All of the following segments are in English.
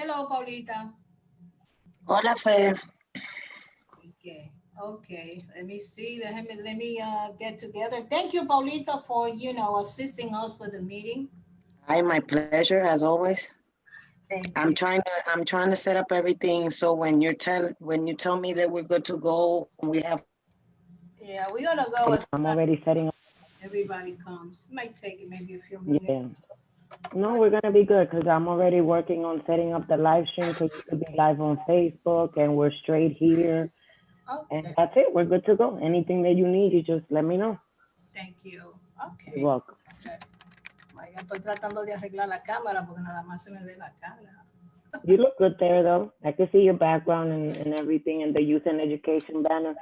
Hello, Paulita. Hola, Fer. Okay. Okay. Let me see. Let me get together. Thank you, Paulita, for assisting us with the meeting. Hi, my pleasure as always. Thank I'm you. trying to I'm trying to set up everything so when you tell me that we're good to go, we have Yeah, we're gonna go as I'm soon as already setting up. everybody comes. Might take maybe a few minutes. Yeah. No, we're gonna be good because I'm already working on setting up the live stream so you could be live on Facebook and we're straight here. And Okay. that's it. We're good to go. Anything that you need, you just let me know. Thank you. You're Okay. welcome. Okay. Vaya, estoy tratando de arreglar la cámara porque nada más se me ve la cara. You look good there though. I can see your background and everything and the youth and education banner.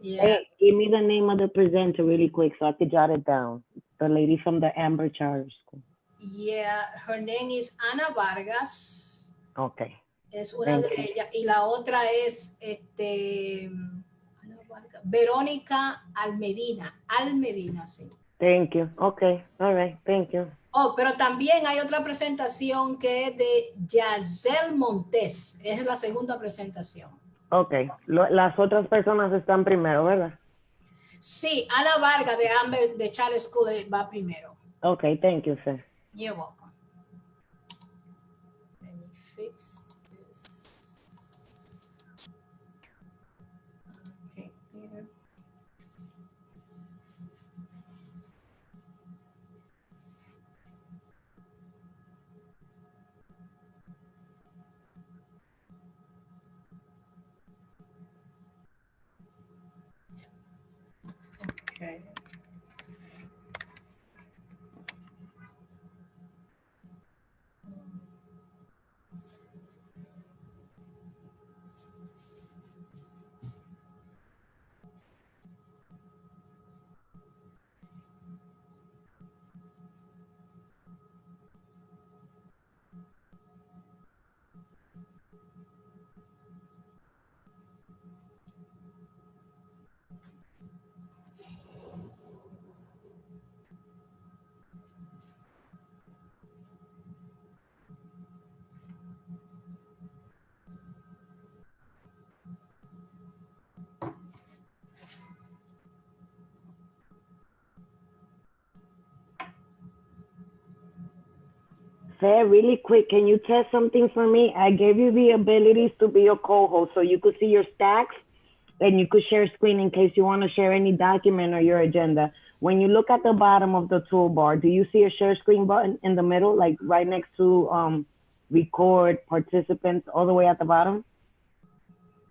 Yeah. Hey, give me the name of the presenter really quick so I could jot it down. The lady from the Amber Charter School. Yeah. Her name is Ana Vargas. Okay. Es una de Thank you. ellas. Y la otra es Verónica Almedina. Almedina, sí. Thank you. Okay. All right. Thank you. Oh, pero también hay otra presentación que es de Yazel Montes. Es la segunda presentación. Okay. Las otras personas están primero, ¿verdad? Sí, Ana Vargas de Amber de Charter School va primero. Okay. Thank you, sir. You're welcome. Let me fix this. Okay, here. Okay. Fair, really quick, can you test something for me? I gave you the abilities to be a co-host so you could see your stacks and you could share screen in case you want to share any document or your agenda. When you look at the bottom of the toolbar, do you see a share screen button in the middle, like right next to record participants all the way at the bottom?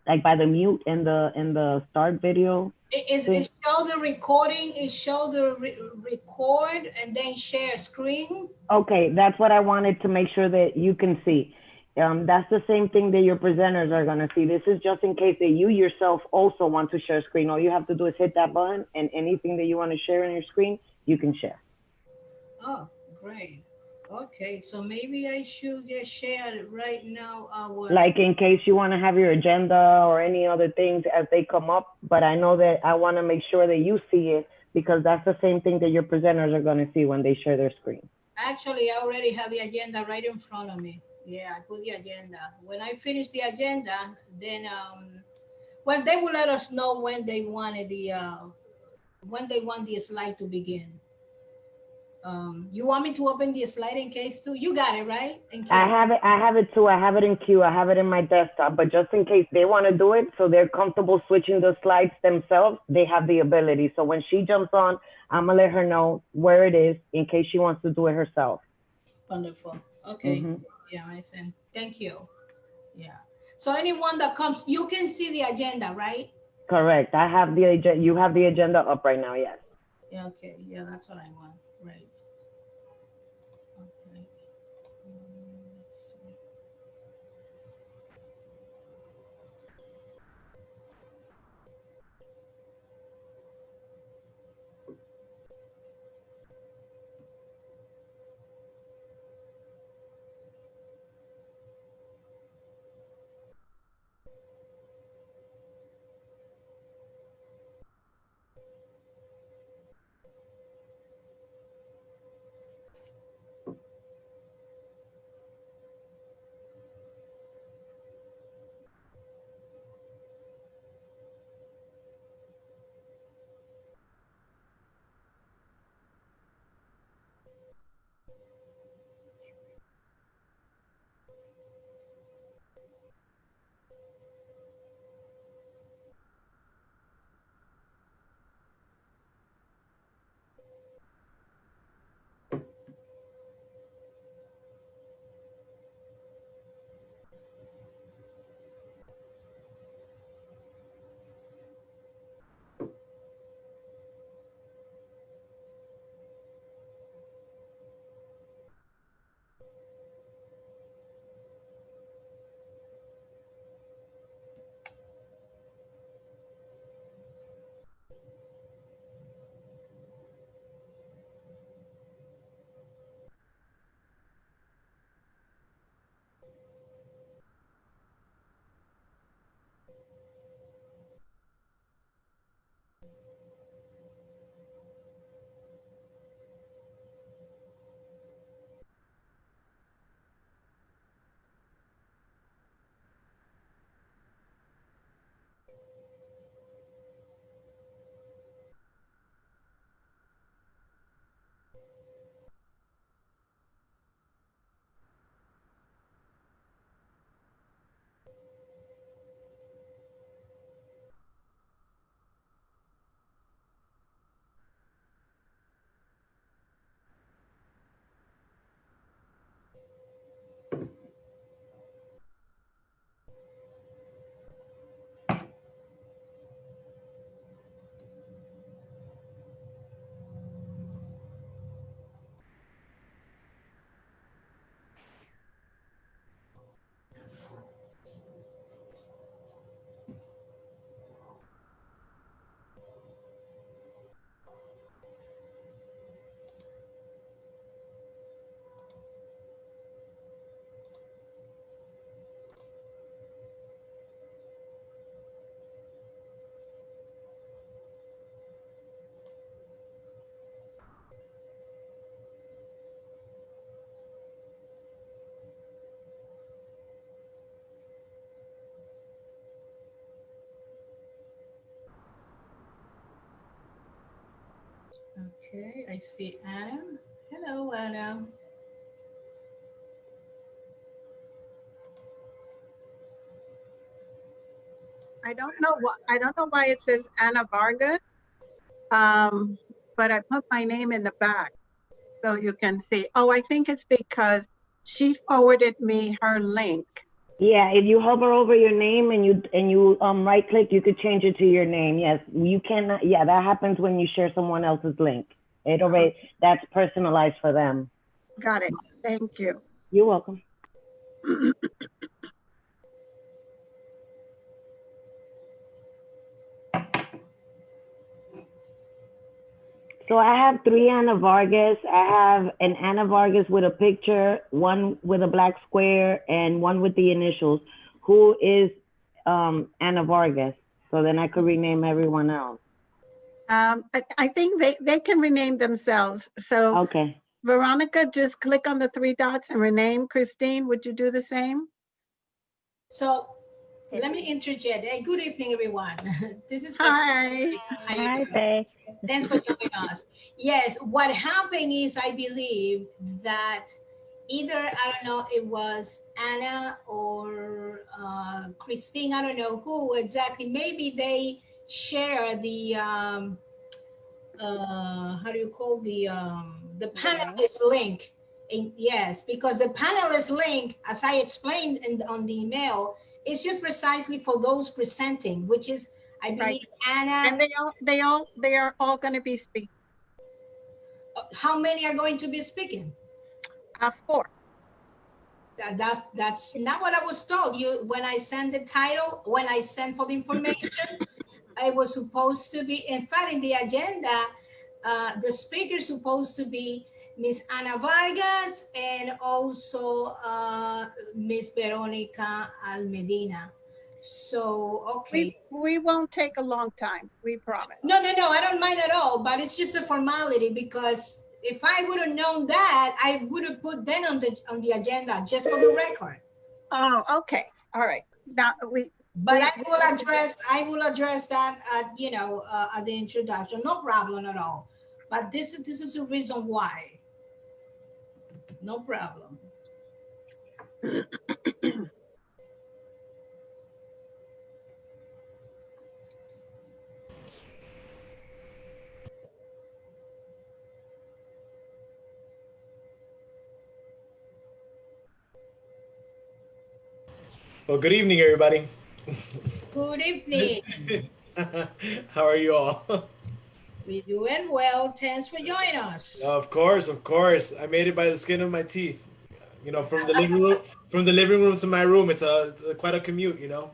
Like by the mute and the start video thing? It show the recording, it show the record and then share screen. Okay, that's what I wanted to make sure that you can see. That's the same thing that your presenters are going to see. This is just in case that you yourself also want to share screen. All you have to do is hit that button and anything that you want to share on your screen, you can share. Oh, great. Okay, so maybe I should just share right now our. Like in case you want to have your agenda or any other things as they come up. But I know that I want to make sure that you see it because that's the same thing that your presenters are going to see when they share their screen. Actually, I already have the agenda right in front of me. Yeah, I put the agenda. When I finish the agenda, then well, they will let us know when they want the slide to begin. You want me to open the slide in case too? You got it right in case. I have it too. I have it in queue. I have it in my desktop. But just in case they want to do it, so they're comfortable switching the slides themselves, they have the ability. So when she jumps on, I'm gonna let her know where it is in case she wants to do it herself. Wonderful. Okay. Hmm. Yeah, I see. Thank you. Yeah. So anyone that comes, you can see the agenda, right? Correct. I have the agenda. You have the agenda up right now. Yes. Yeah. Okay. Yeah, that's what I want. Right. Okay. Let's see. Okay, I see Anna. Hello, Anna. I don't know why it says Ana Vargas. Um, but I put my name in the back so you can see. Oh, I think it's because she forwarded me her link. Yeah, if you hover over your name and you right click, you could change it to your name. Yes, you cannot. Yeah, that happens when you share someone else's link. It already that's personalized for them. Got it. Thank you. You're welcome. So I have three Ana Vargas. I have an Ana Vargas with a picture, one with a black square, and one with the initials. Who is Ana Vargas? So then I could rename everyone else. I think they can rename themselves. So Okay. Veronica, just click on the three dots and rename. Christine, would you do the same? So let me interject. Hey, good evening, everyone. This is Hi. How you Hi, doing? Faye. Thanks for joining us. Yes, what happened is I believe that either, I don't know, it was Anna or Christine, I don't know who exactly. Maybe they share the, how do you call the panelist link. And yes, because the panelist link, as I explained on the email, is just precisely for those presenting, which is, I believe, Anna. And they are all going to be speaking. How many are going to be speaking? 4. That's not what I was told. You when I sent the title, when I sent for the information, I was supposed to be. In fact, in the agenda, the speaker is supposed to be Miss Ana Vargas and also Miss Veronica Almedina. So okay. We won't take a long time. We promise. No, I don't mind at all, but it's just a formality because if I would have known that, I would have put them on the agenda just for the record. Oh, okay. All right. Now But I will address that at at the introduction. No problem at all. But this is the reason why. No problem. Well, good evening, everybody. Good evening. How are you all? We're doing well. Thanks for joining us. Of course. I made it by the skin of my teeth. You know, from the living room to my room, it's quite a commute. You know.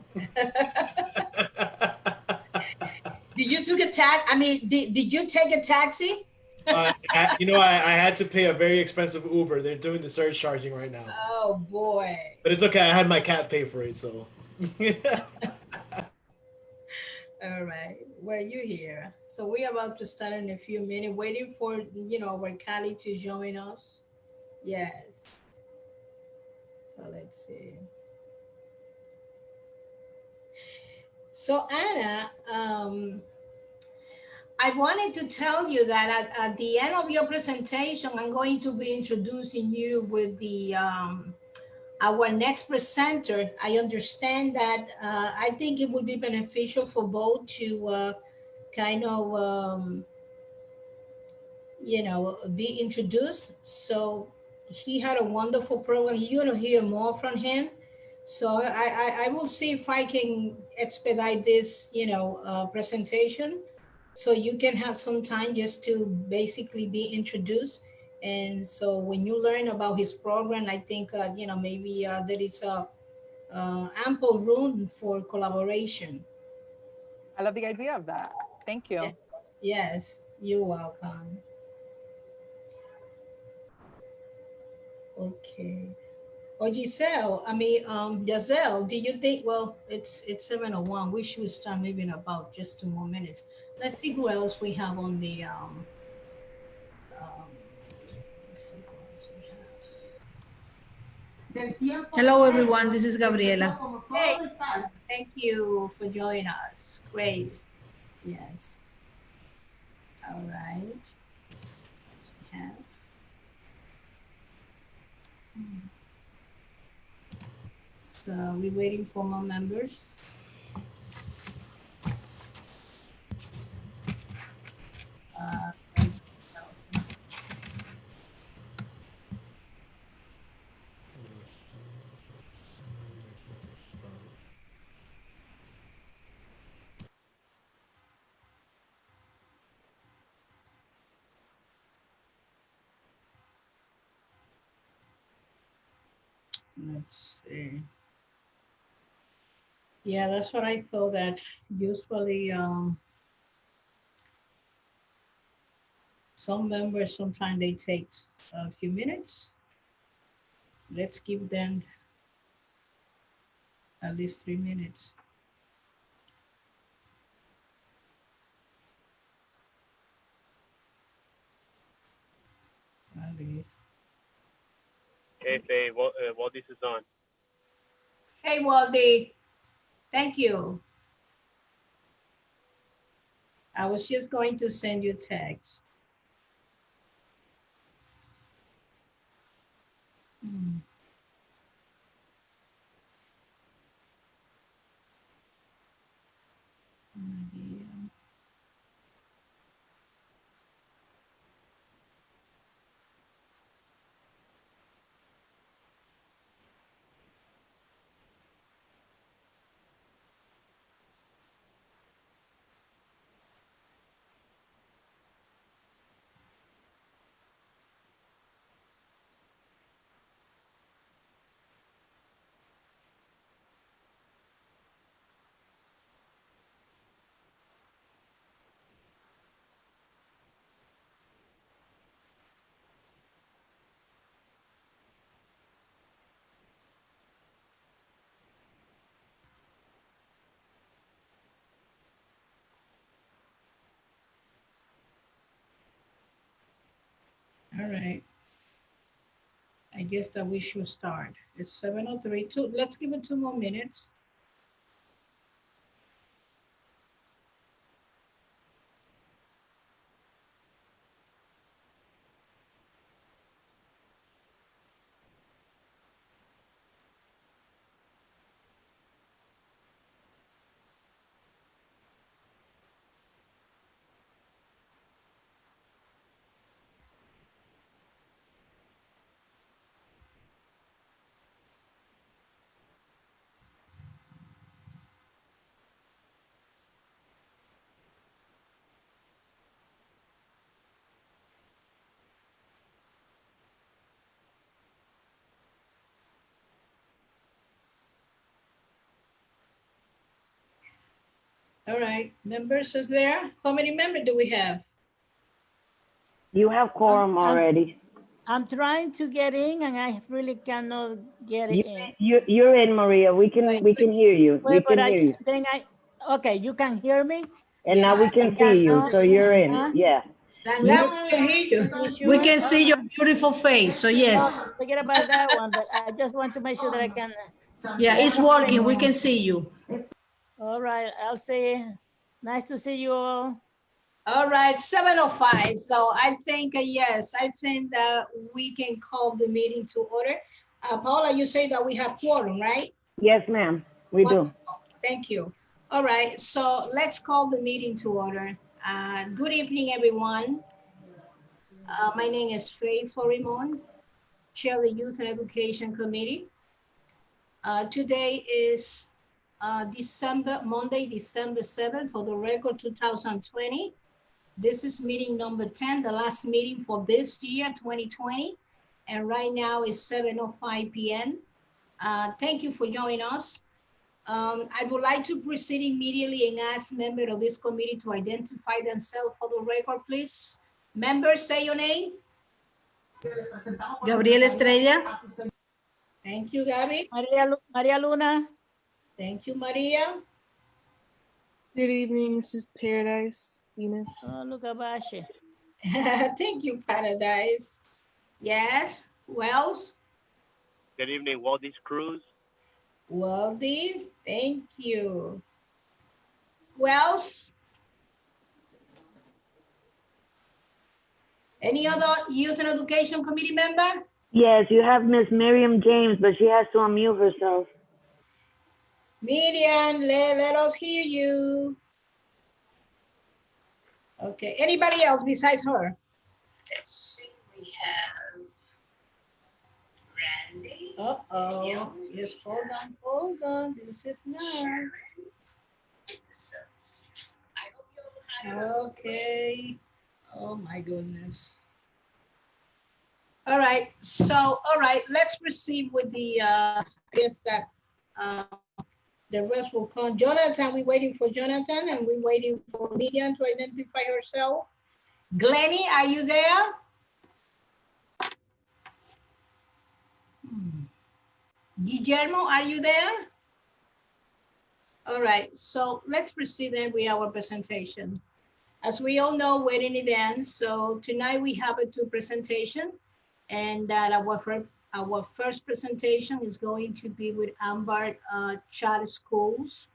Did you took a taxi? I mean, did you take a taxi? I had to pay a very expensive Uber. They're doing the surcharging right now. Oh boy. But it's okay. I had my cat pay for it, so. All right. Well, you here. So we're about to start in a few minutes, waiting for our Cali to join us. Yes. So let's see. So Anna, I wanted to tell you that at the end of your presentation, I'm going to be introducing you with the our next presenter. I understand that I think it would be beneficial for both to kind of be introduced. So he had a wonderful program. You're gonna hear more from him. So I will see if I can expedite this presentation, so you can have some time just to basically be introduced. And so when you learn about his program, I think maybe there is a ample room for collaboration. I love the idea of that. Thank you. Yes, you're welcome. Okay. Oh, Giselle, I mean, Giselle, do you think, well, it's 7:01. We should start maybe in about just 2 more minutes. Let's see who else we have on the, let's see who else we have. Hello, everyone. This is Gabriela. Hey, thank you for joining us. Great. Yes. All right. Have. So we're waiting for more members. Uh, let's see. Yeah, that's what I thought, that usually some members, sometimes they take a few minutes. Let's give them at least 3 minutes. At least. Hey, Faye, while this is on. Hey, Waldy. Thank you. I was just going to send you a text. Hmm. Idea. All right. I guess that we should start. It's 7:03. Let's give it 2 more minutes. All right. Members is there? How many members do we have? You have quorum already. I'm trying to get in and I really cannot get it in. You're in, Maria. We can hear you. We Wait, but can hear you. Okay, you can hear me? And Yeah, now we can see you, so you're in. Huh? Yeah. Now we can hear you. We can see your beautiful face. So yes. Forget about that one, but I just want to make sure that I can. Yeah, it's working. We can see you. All right, I'll say, nice to see you all. All right, 7:05. So I think, yes, I think that we can call the meeting to order. Paula, you say that we have quorum, right? Yes, ma'am. We do. Thank you. All right, so let's call the meeting to order. Good evening, everyone. My name is Faye Florimon, Chair of the Youth and Education Committee. Today is Monday, December 7th, for the record 2020. This is meeting number 10, the last meeting for this year, 2020. And right now is 7:05 p.m. Thank you for joining us. I would like to proceed immediately and ask members of this committee to identify themselves for the record, please. Members, say your name. Gabriel Estrella. Thank you, Gabby. Maria Luna. Thank you, Maria. Good evening, this is Paradise Phoenix. Oh, look at Bashi. Thank you, Paradise. Yes, who else? Good evening, Waldis Cruz. Waldis, thank you. Who else? Any other Youth and Education Committee member? Yes, you have Miss Miriam James, but she has to unmute herself. Miriam, let us hear you. Okay, anybody else besides her? Let's see, we have Randy. Uh-oh, yes, hold on, this is not. So, I hope you all had Okay, oh my goodness. All right, so, all right, let's proceed with the, I guess that the rest will come. Jonathan, we're waiting for Jonathan and we're waiting for Miriam to identify herself. Glenny, are you there? Guillermo, are you there? All right, so let's proceed then with our presentation. As we all know, we're in advance, so tonight we have a two presentation, and that our first presentation is going to be with Amber Charter Schools.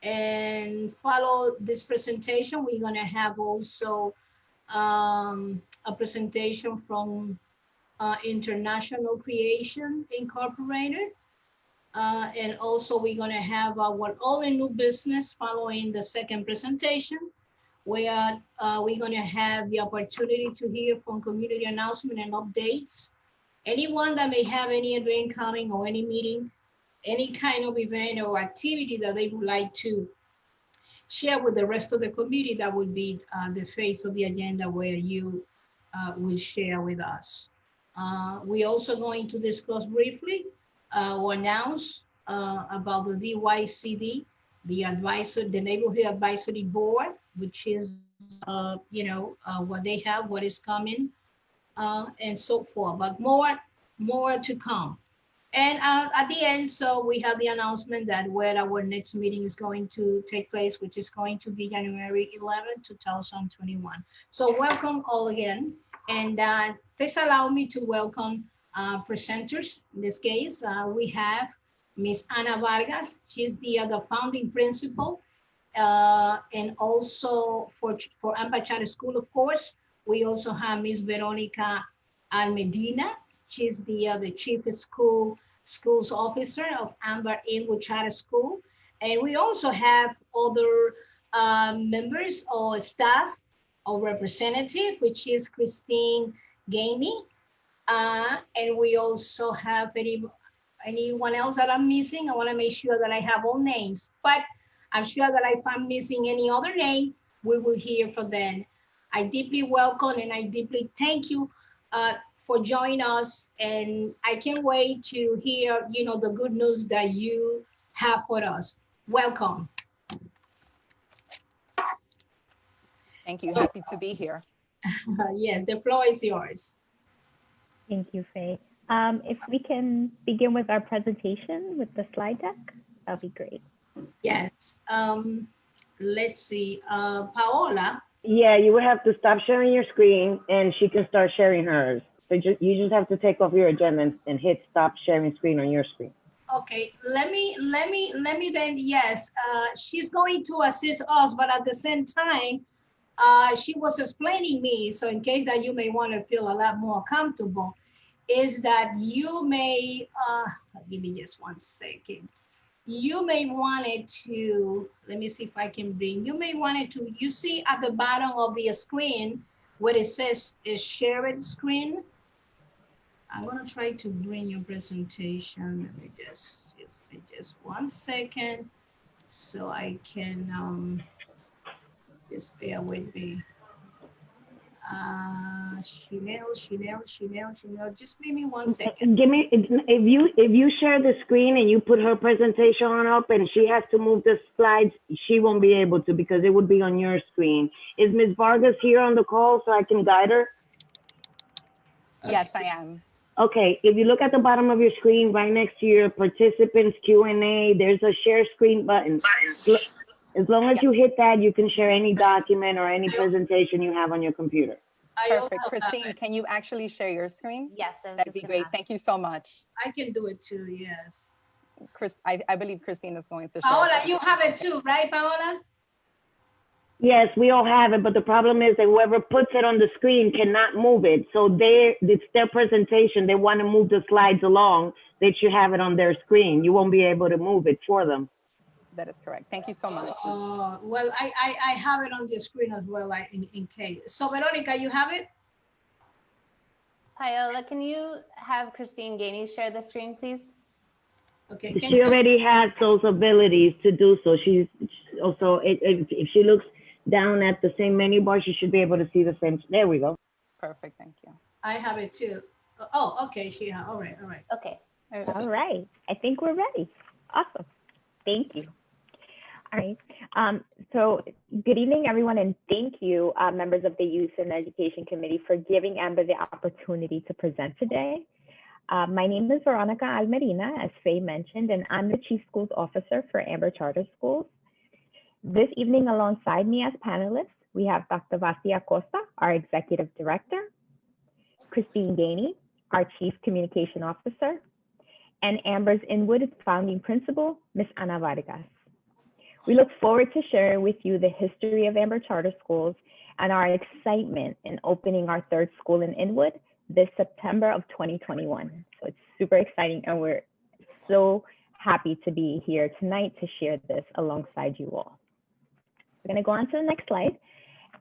And follow this presentation, we're gonna have also a presentation from International Creation Incorporated. And also we're gonna have our all in new business following the second presentation, where we're gonna have the opportunity to hear from community announcement and updates. Anyone that may have any event coming or any meeting, any kind of event or activity that they would like to share with the rest of the committee, that would be the face of the agenda where you will share with us. We're also going to discuss briefly or announce about the DYCD, the Neighborhood Advisory Board, which is, what they have, what is coming, and so forth, but more to come. And at the end, so we have the announcement that where our next meeting is going to take place, which is going to be January 11, 2021. So welcome all again. And please allow me to welcome presenters. In this case, we have Ms. Ana Vargas. She's the founding principal. And also for Amber Charter School, of course, we also have Ms. Veronica Almedina. She's the chief schools officer of Amber Inwood Charter School. And we also have other members or staff or representative, which is Christine Gainey. And we also have anyone else that I'm missing. I want to make sure that I have all names, but I'm sure that if I'm missing any other name, we will hear from them. I deeply welcome and I deeply thank you for joining us, and I can't wait to hear, the good news that you have for us. Welcome. Thank you. Happy to be here. Yes, the floor is yours. Thank you, Faye. If we can begin with our presentation with the slide deck, that'd be great. Yes. Let's see. Paola. Yeah, you would have to stop sharing your screen and she can start sharing hers. So you just have to take off your agenda and hit stop sharing screen on your screen. Okay, let me then, yes, she's going to assist us, but at the same time, she was explaining me, so in case that you may want to feel a lot more comfortable, is that you may, give me just 1 second. You may want it to, let me see if I can bring, you may want it to, you see at the bottom of the screen, where it says shared screen. I'm gonna try to bring your presentation. Let me just 1 second so I can, just bear with me. Chanel, just give me 1 second. Give me, if you share the screen and you put her presentation on up and she has to move the slides, she won't be able to because it would be on your screen. Is Ms. Vargas here on the call so I can guide her? Yes, I am. Okay, if you look at the bottom of your screen, right next to your participants Q&A, there's a share screen button. As long as you hit that, you can share any document or any presentation you have on your computer. Perfect. Christine, can you actually share your screen? Yes. That'd be great. Thank you so much. I can do it too, yes. I believe Christine is going to share. Paola, you have it too, right, Paola? Yes, we all have it, but the problem is that whoever puts it on the screen cannot move it. So it's their presentation. They want to move the slides along. They should have it on their screen. You won't be able to move it for them. That is correct. Thank you so much. Well, I have it on the screen as well, in case. So Veronica, you have it? Paola, can you have Christine Gainey share the screen, please? Okay. She already has those abilities to do so. She's also, if she looks down at the same menu bar, she should be able to see the same. There we go. Perfect. Thank you. I have it too. Oh, okay. All right. Okay. All right. I think we're ready. Awesome. Thank you. All right. So good evening, everyone, and thank you, members of the Youth and Education Committee, for giving Amber the opportunity to present today. My name is Veronica Almerina, as Faye mentioned, and I'm the Chief Schools Officer for Amber Charter Schools. This evening, alongside me as panelists, we have Dr. Vasthi Acosta, our Executive Director, Christine Gainey, our Chief Communication Officer, and Amber's Inwood founding principal, Ms. Ana Vargas. We look forward to sharing with you the history of Amber Charter Schools and our excitement in opening our third school in Inwood this September of 2021. So it's super exciting, and we're so happy to be here tonight to share this alongside you all. We're going to go on to the next slide,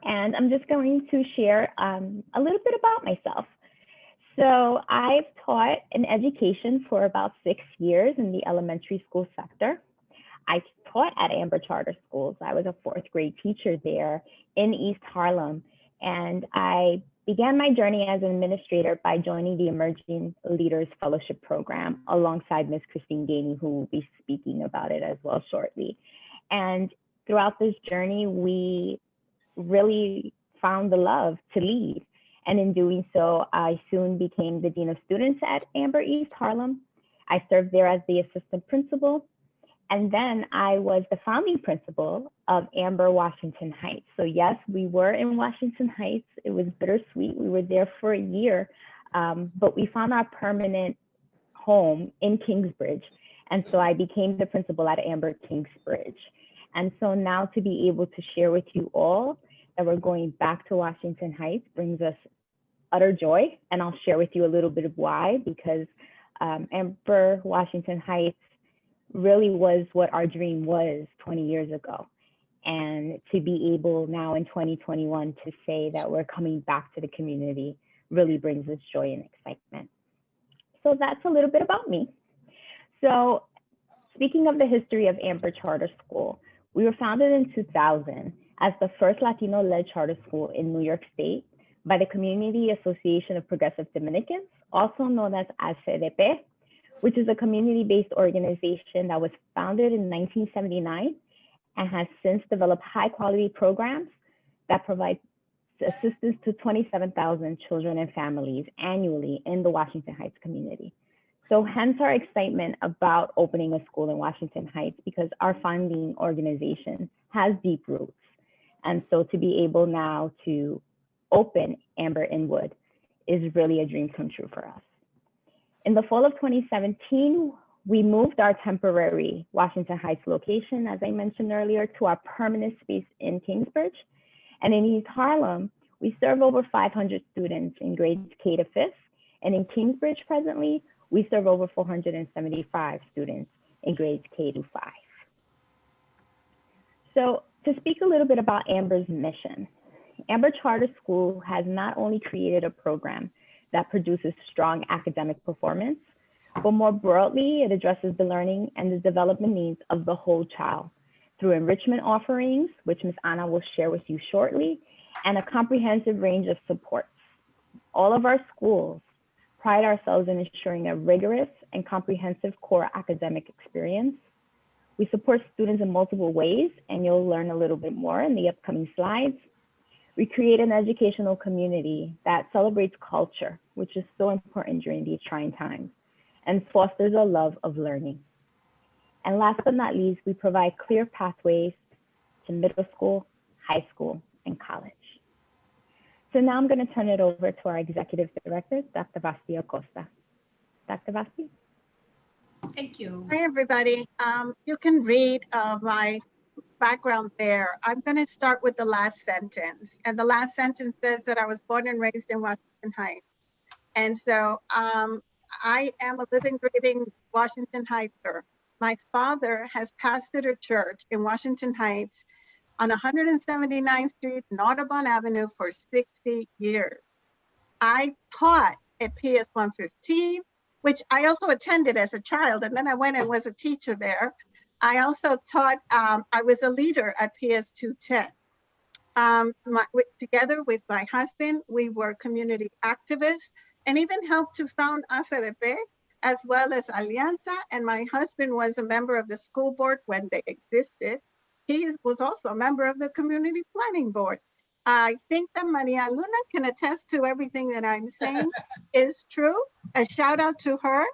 and I'm just going to share a little bit about myself. So I've taught in education for about 6 years in the elementary school sector. I taught at Amber Charter Schools. I was a 4th grade teacher there in East Harlem, and I began my journey as an administrator by joining the Emerging Leaders Fellowship Program alongside Ms. Christine Gainey, who will be speaking about it as well shortly. And throughout this journey, we really found the love to lead. And in doing so, I soon became the Dean of Students at Amber East Harlem. I served there as the assistant principal. And then I was the founding principal of Amber Washington Heights. So yes, we were in Washington Heights. It was bittersweet. We were there for a year, but we found our permanent home in Kingsbridge. And so I became the principal at Amber Kingsbridge. And so now to be able to share with you all that we're going back to Washington Heights brings us utter joy. And I'll share with you a little bit of why, because Amber Washington Heights really was what our dream was 20 years ago. And to be able now in 2021 to say that we're coming back to the community really brings us joy and excitement. So that's a little bit about me. So speaking of the history of Amber Charter School, we were founded in 2000 as the first Latino-led charter school in New York State by the Community Association of Progressive Dominicans, also known as ACDP, which is a community-based organization that was founded in 1979 and has since developed high-quality programs that provide assistance to 27,000 children and families annually in the Washington Heights community. So hence our excitement about opening a school in Washington Heights, because our founding organization has deep roots. And so to be able now to open Amber Inwood is really a dream come true for us. In the fall of 2017, we moved our temporary Washington Heights location, as I mentioned earlier, to our permanent space in Kingsbridge. And in East Harlem, we serve over 500 students in grades K to 5th. And in Kingsbridge presently, we serve over 475 students in grades K to 5. So to speak a little bit about Amber's mission, Amber Charter School has not only created a program that produces strong academic performance, but more broadly, it addresses the learning and the development needs of the whole child through enrichment offerings, which Ms. Ana will share with you shortly, and a comprehensive range of supports. All of our schools pride ourselves in ensuring a rigorous and comprehensive core academic experience. We support students in multiple ways, and you'll learn a little bit more in the upcoming slides. We create an educational community that celebrates culture, which is so important during these trying times, and fosters a love of learning. And last but not least, we provide clear pathways to middle school, high school, and college. So now I'm going to turn it over to our Executive Director, Dr. Vasthi Acosta. Dr. Vasthi? Thank you. Hi, everybody. You can read my background there. I'm going to start with the last sentence. And the last sentence says that I was born and raised in Washington Heights. And so I am a living, breathing Washington Heightser. My father has pastored a church in Washington Heights on 179th Street and Audubon Avenue for 60 years. I taught at PS 115, which I also attended as a child, and then I went and was a teacher there. I also taught, I was a leader at PS 210. Together with my husband, we were community activists and even helped to found ACDP as well as Alianza. And my husband was a member of the school board when they existed. He was also a member of the community planning board. I think that Maria Luna can attest to everything that I'm saying is true. A shout out to her.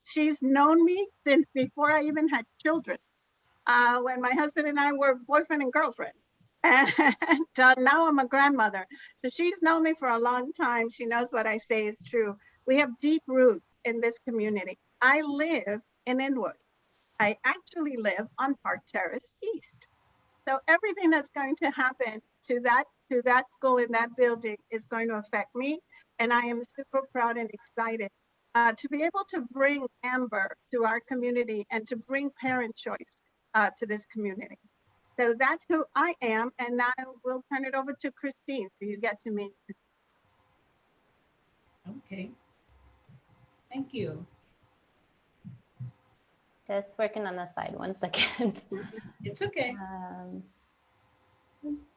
She's known me since before I even had children, when my husband and I were boyfriend and girlfriend. And now I'm a grandmother. So she's known me for a long time. She knows what I say is true. We have deep roots in this community. I live in Inwood. I actually live on Park Terrace East. So everything that's going to happen to that school in that building is going to affect me. And I am super proud and excited to be able to bring Amber to our community and to bring parent choice to this community. So that's who I am. And now we'll turn it over to Christine so you get to meet. Okay. Thank you. Just working on the slide. 1 second. It's okay.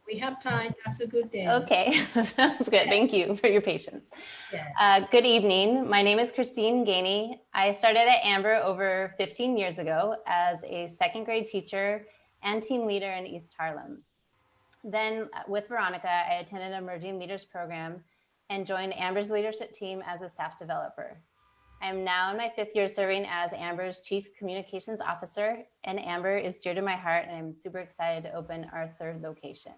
We have time. That's a good day. Okay, sounds good. Thank you for your patience. Yeah. Good evening. My name is Christine Gainey. I started at Amber over 15 years ago as a second grade teacher and team leader in East Harlem. Then with Veronica, I attended an Emerging Leaders program and joined Amber's leadership team as a staff developer. I'm now in my 5th year serving as Amber's Chief Communications Officer, and Amber is dear to my heart, and I'm super excited to open our 3rd location.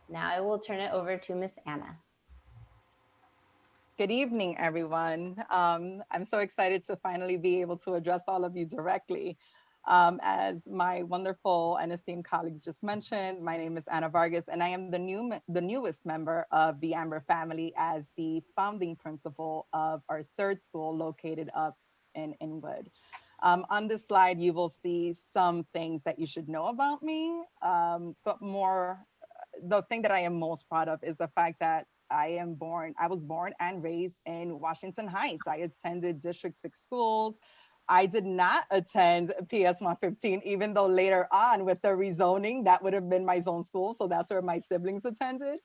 Now I will turn it over to Miss Anna. Good evening, everyone. I'm so excited to finally be able to address all of you directly. As my wonderful and esteemed colleagues just mentioned, my name is Anna Vargas, and I am the newest member of the Amber family as the founding principal of our 3rd school located up in Inwood. On this slide, you will see some things that you should know about me, but more, the thing that I am most proud of is the fact that I was born and raised in Washington Heights. I attended District 6 schools. I did not attend PS 115, even though later on with the rezoning, that would have been my zone school. So that's where my siblings attended.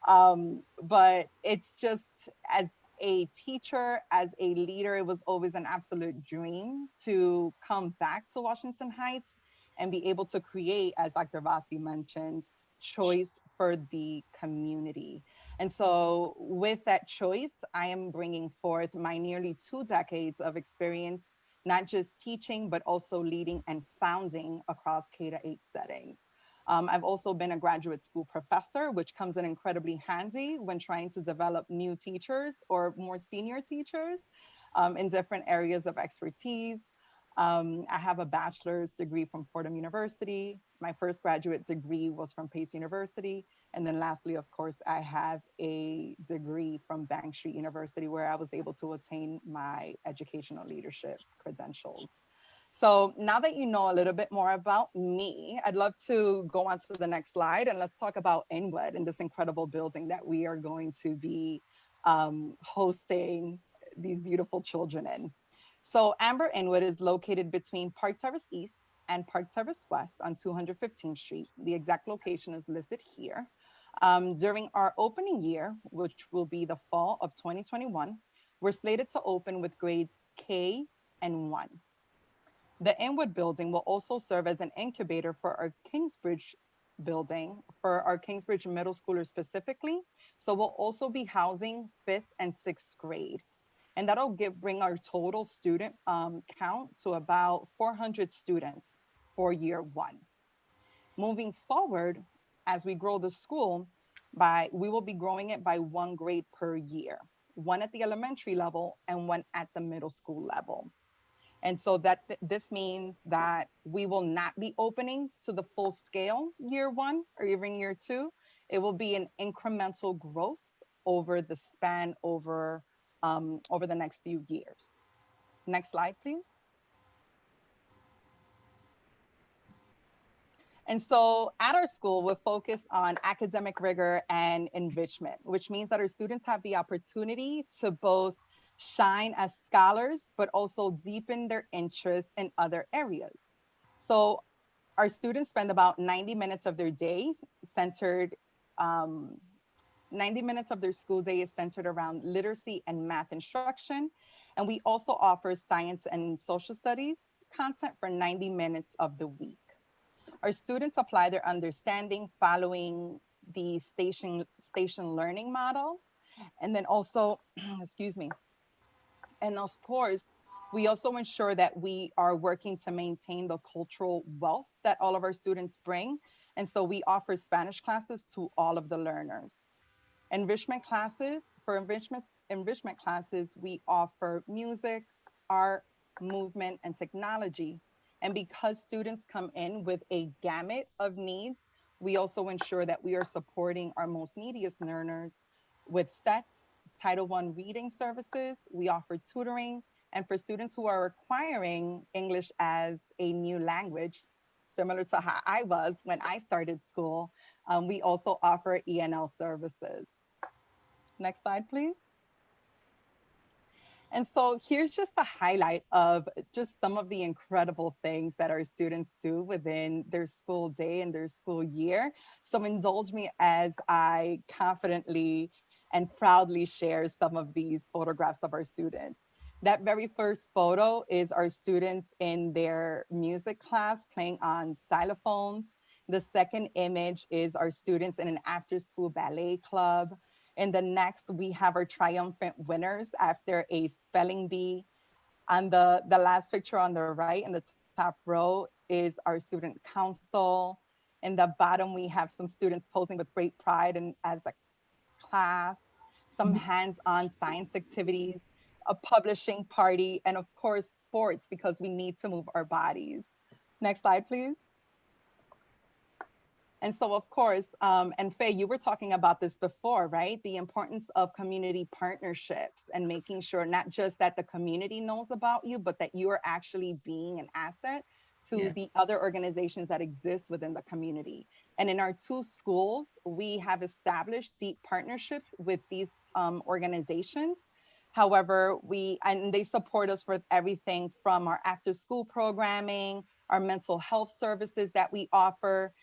But it's just, as a teacher, as a leader, it was always an absolute dream to come back to Washington Heights and be able to create, as Dr. Vasthi mentioned, choice for the community. And so with that choice, I am bringing forth my nearly 2 decades of experience, not just teaching, but also leading and founding across K-8 settings. I've also been a graduate school professor, which comes in incredibly handy when trying to develop new teachers or more senior teachers in different areas of expertise. I have a bachelor's degree from Fordham University. My first graduate degree was from Pace University. And then lastly, of course, I have a degree from Bank Street University where I was able to attain my educational leadership credentials. So now that you know a little bit more about me, I'd love to go on to the next slide and let's talk about Inwood and this incredible building that we are going to be hosting these beautiful children in. So Amber Inwood is located between Park Terrace East and Park Terrace West on 215th Street. The exact location is listed here. During our opening year, which will be the fall of 2021, we're slated to open with grades K and 1. The Inwood building will also serve as an incubator for our Kingsbridge building, for our Kingsbridge middle schoolers specifically. So we'll also be housing 5th and 6th grade. And that'll bring our total student count to about 400 students for year 1. Moving forward, as we grow the school, we will be growing it by 1 grade per year, 1 at the elementary level and 1 at the middle school level. And so this means that we will not be opening to the full scale year 1 or even year 2. It will be an incremental growth over the span over the next few years. Next slide, please. And so at our school, we're focused on academic rigor and enrichment, which means that our students have the opportunity to both shine as scholars, but also deepen their interests in other areas. So our students spend about 90 minutes of their day centered, 90 minutes of their school day is centered around literacy and math instruction. And we also offer science and social studies content for 90 minutes of the week. Our students apply their understanding following the station learning model. And then also, excuse me, and of course, we also ensure that we are working to maintain the cultural wealth that all of our students bring. And so we offer Spanish classes to all of the learners. Enrichment classes, for enrichment classes, we offer music, art, movement, and technology. And because students come in with a gamut of needs, we also ensure that we are supporting our most neediest learners with sets, Title I reading services. We offer tutoring. And for students who are acquiring English as a new language, similar to how I was when I started school, we also offer ENL services. Next slide, please. And so here's just a highlight of just some of the incredible things that our students do within their school day and their school year. So indulge me as I confidently and proudly share some of these photographs of our students. That very first photo is our students in their music class playing on xylophones. The second image is our students in an after-school ballet club. In the next, we have our triumphant winners after a spelling bee. On the last picture on the right in the top row is our student council. In the bottom, we have some students posing with great pride and as a class, some hands-on science activities, a publishing party, and of course, sports because we need to move our bodies. Next slide, please. And so, of course, and Faye, you were talking about this before, right? The importance of community partnerships and making sure not just that the community knows about you, but that you are actually being an asset to the other organizations that exist within the community. And in our 2 schools, we have established deep partnerships with these organizations. However, and they support us with everything from our after school programming, our mental health services that we offer,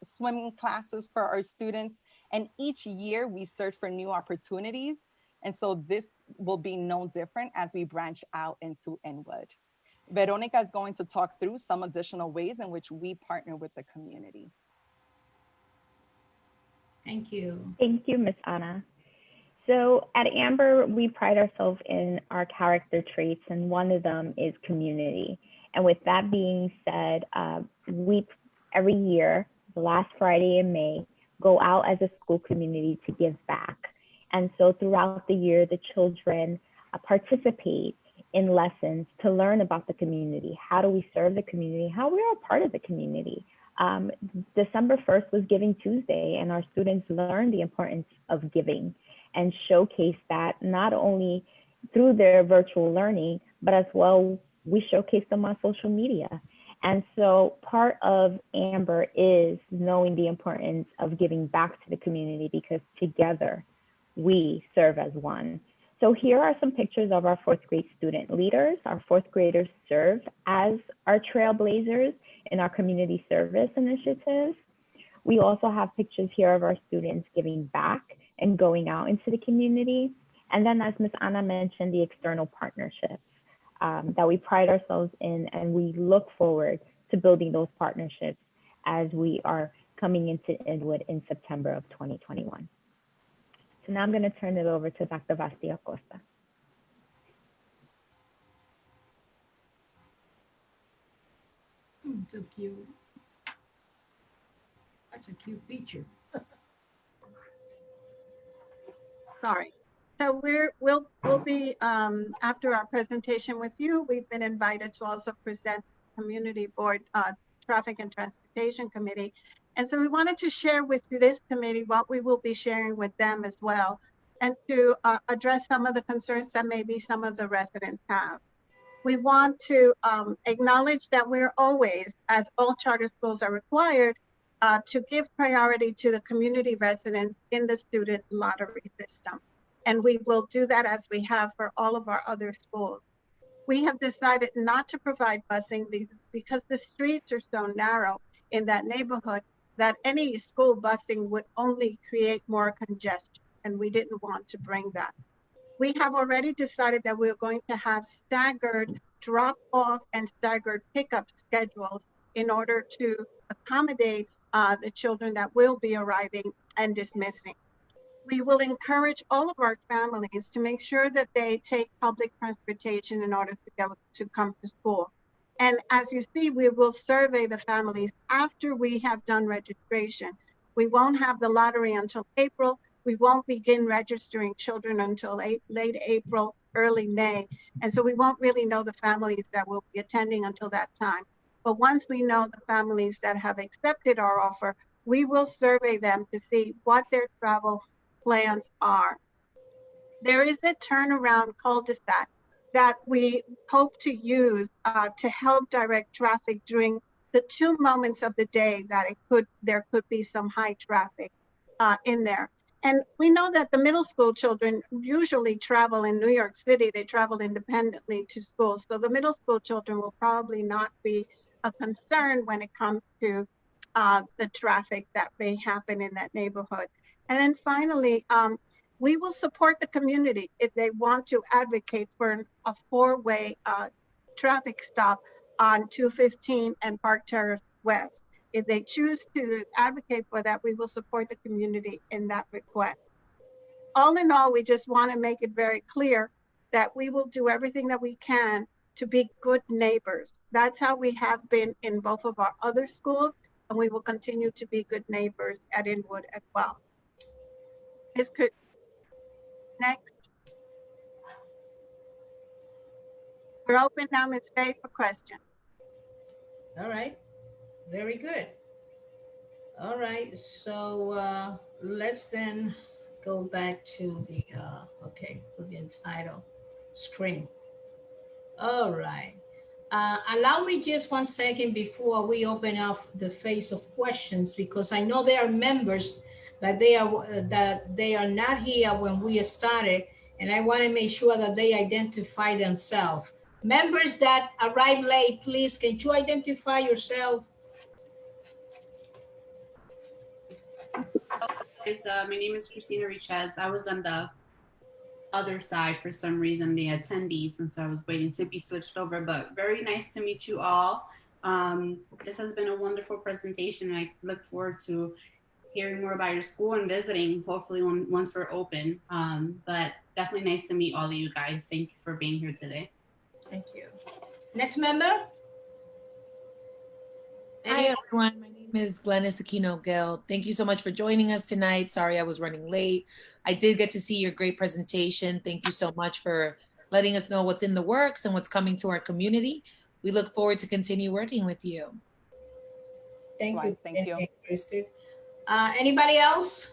swimming classes for our students. And each year we search for new opportunities. And so this will be no different as we branch out into Inwood. Veronica is going to talk through some additional ways in which we partner with the community. Thank you. Thank you, Ms. Anna. So at Amber, we pride ourselves in our character traits, and one of them is community. And with that being said, we every year, the last Friday in May, go out as a school community to give back. And so throughout the year, the children participate in lessons to learn about the community. How do we serve the community? How we are a part of the community. December 1st was Giving Tuesday, and our students learned the importance of giving and showcase that not only through their virtual learning, but as well, we showcase them on social media. And so part of Amber is knowing the importance of giving back to the community, because together we serve as one. So here are some pictures of our 4th grade student leaders. Our 4th graders serve as our trailblazers in our community service initiatives. We also have pictures here of our students giving back and going out into the community. And then, as Ms. Anna mentioned, the external partnerships that we pride ourselves in, and we look forward to building those partnerships as we are coming into Inwood in September of 2021. So now I'm going to turn it over to Dr. Vasthi Acosta. So cute. That's a cute picture. Sorry. So we'll be, after our presentation with you, we've been invited to also present Community Board Traffic and Transportation Committee. And so we wanted to share with this committee what we will be sharing with them as well, and to address some of the concerns that maybe some of the residents have. We want to acknowledge that we're always, as all charter schools are required, to give priority to the community residents in the student lottery system. And we will do that as we have for all of our other schools. We have decided not to provide busing because the streets are so narrow in that neighborhood that any school busing would only create more congestion, and we didn't want to bring that. We have already decided that we're going to have staggered drop-off and staggered pickup schedules in order to accommodate the children that will be arriving and dismissing. We will encourage all of our families to make sure that they take public transportation in order to come to school. And as you see, we will survey the families after we have done registration. We won't have the lottery until April. We won't begin registering children until late April, early May. And so we won't really know the families that will be attending until that time. But once we know the families that have accepted our offer, we will survey them to see what their travel plans are. There is a turnaround cul-de-sac that we hope to use to help direct traffic during the 2 moments of the day that there could be some high traffic in there. And we know that the middle school children usually travel in New York City. They travel independently to school. So the middle school children will probably not be a concern when it comes to the traffic that may happen in that neighborhood. And then finally, we will support the community if they want to advocate for a 4-way traffic stop on 215 and Park Terrace West. If they choose to advocate for that, we will support the community in that request. All in all, we just want to make it very clear that we will do everything that we can to be good neighbors. That's how we have been in both of our other schools, and we will continue to be good neighbors at Inwood as well. Next. We're open now, Ms. Faye, for questions. All right, very good. All right, so let's then go back to the, to the entitled screen. All right. Allow me just 1 second before we open up the phase of questions, because I know there are members that they are not here when we started, and I want to make sure that they identify themselves. Members that arrive late, please, can you identify yourself? My name is Christina Richez. I was on the other side for some reason, the attendees, and so I was waiting to be switched over, but very nice to meet you all. This has been a wonderful presentation, and I look forward to hearing more about your school and visiting, hopefully once we're open. But definitely nice to meet all of you guys. Thank you for being here today. Thank you. Next member. Hi, everyone. My name is Glennis Aquino Gill. Thank you so much for joining us tonight. Sorry I was running late. I did get to see your great presentation. Thank you so much for letting us know what's in the works and what's coming to our community. We look forward to continue working with you. Thank you. Thank you. Christy. Anybody else?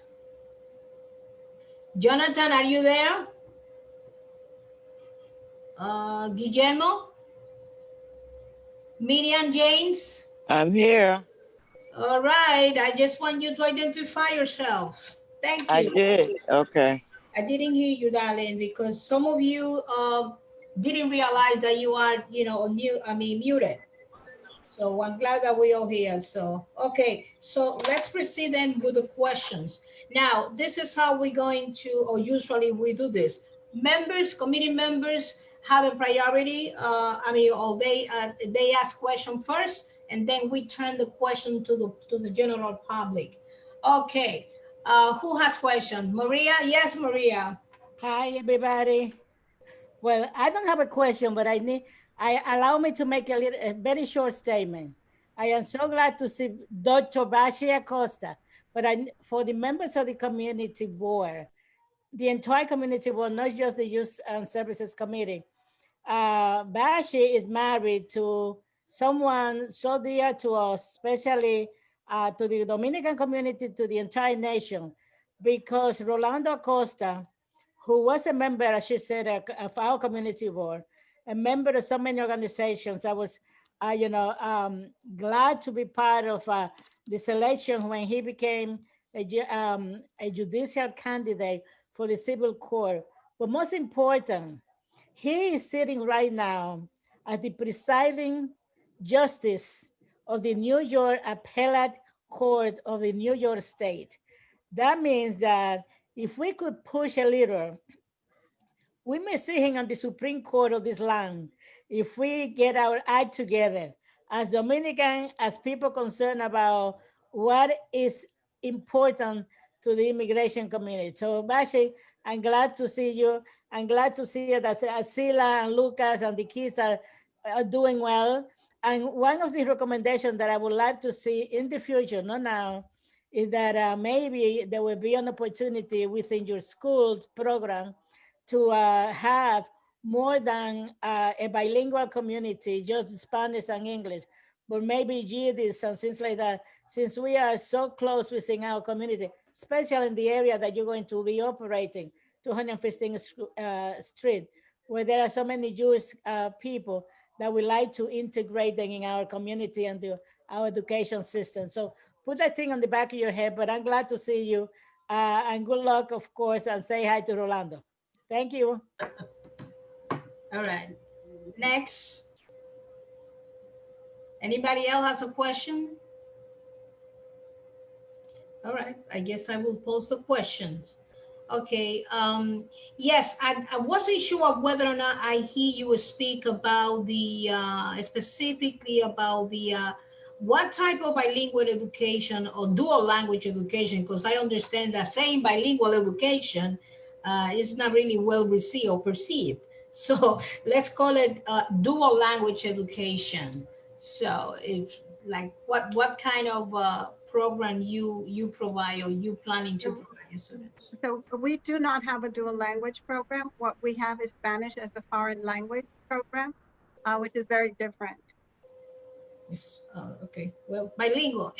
Jonathan, are you there? Guillermo? Miriam James? I'm here. All right. I just want you to identify yourself. Thank you. I did. Okay. I didn't hear you, darling, because some of you didn't realize that you are, muted. So I'm glad that we all here. So, okay. So let's proceed then with the questions. Now, this is how we're going to, or usually we do this. Members, committee members have a priority. They ask question first, and then we turn the question to the general public. Okay. Who has questions? Maria? Yes, Maria. Hi, everybody. Well, I don't have a question, but allow me to make a very short statement. I am so glad to see Dr. Vasthi Acosta, but for the members of the community board, the entire community board, not just the Youth and Services Committee. Bashi is married to someone so dear to us, especially to the Dominican community, to the entire nation, because Rolando Acosta, who was a member, as she said, of our community board, a member of so many organizations. I was, glad to be part of the selection when he became a judicial candidate for the civil court. But most important, he is sitting right now as the presiding justice of the New York Appellate Court of the New York State. That means that if we could push a little, we may see him on the Supreme Court of this land if we get our act together as Dominican, as people concerned about what is important to the immigration community. So Bashi, I'm glad to see you. I'm glad to see that Sila and Lucas and the kids are doing well. And one of the recommendations that I would like to see in the future, not now, is that maybe there will be an opportunity within your school's program to have more than a bilingual community, just Spanish and English, but maybe Yiddish and things like that, since we are so close within our community, especially in the area that you're going to be operating, 215th Street, where there are so many Jewish people that we like to integrate them in our community and our education system. So put that thing on the back of your head, but I'm glad to see you. And good luck, of course, and say hi to Rolando. Thank you. All right. Next. Anybody else has a question? All right. I guess I will pose the questions. Okay. Yes, I wasn't sure of whether or not I hear you speak about the specifically about the what type of bilingual education or dual language education, because I understand that saying bilingual education is not really well received or perceived. So let's call it dual language education. So if like what kind of program you provide or you planning to provide your students? So we do not have a dual language program. What we have is Spanish as a foreign language program, which is very different. Yes. Okay. Well, bilingual.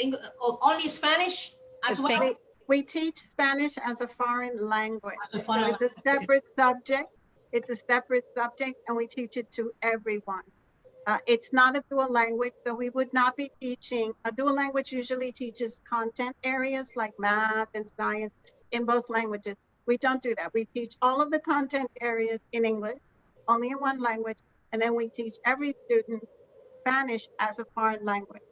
Only Spanish as well? We teach Spanish as a foreign language. As a foreign so it's a separate subject. It's a separate subject, and we teach it to everyone. It's not a dual language, so we would not be teaching. A dual language usually teaches content areas like math and science in both languages. We don't do that. We teach all of the content areas in English, only in one language, and then we teach every student Spanish as a foreign language.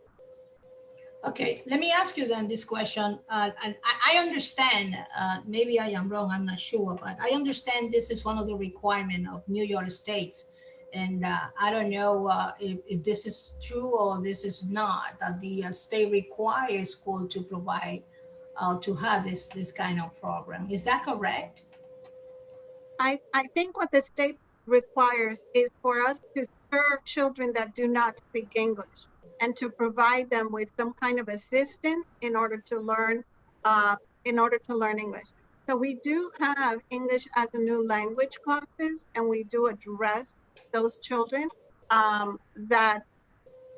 Okay, let me ask you then this question. And I understand, maybe I am wrong, I'm not sure, but I understand this is one of the requirements of New York States. And I don't know if this is true or this is not, that the state requires school to provide, to have this kind of program. Is that correct? I think what the state requires is for us to serve children that do not speak English and to provide them with some kind of assistance in order to learn English. So we do have English as a new language classes, and we do address those children that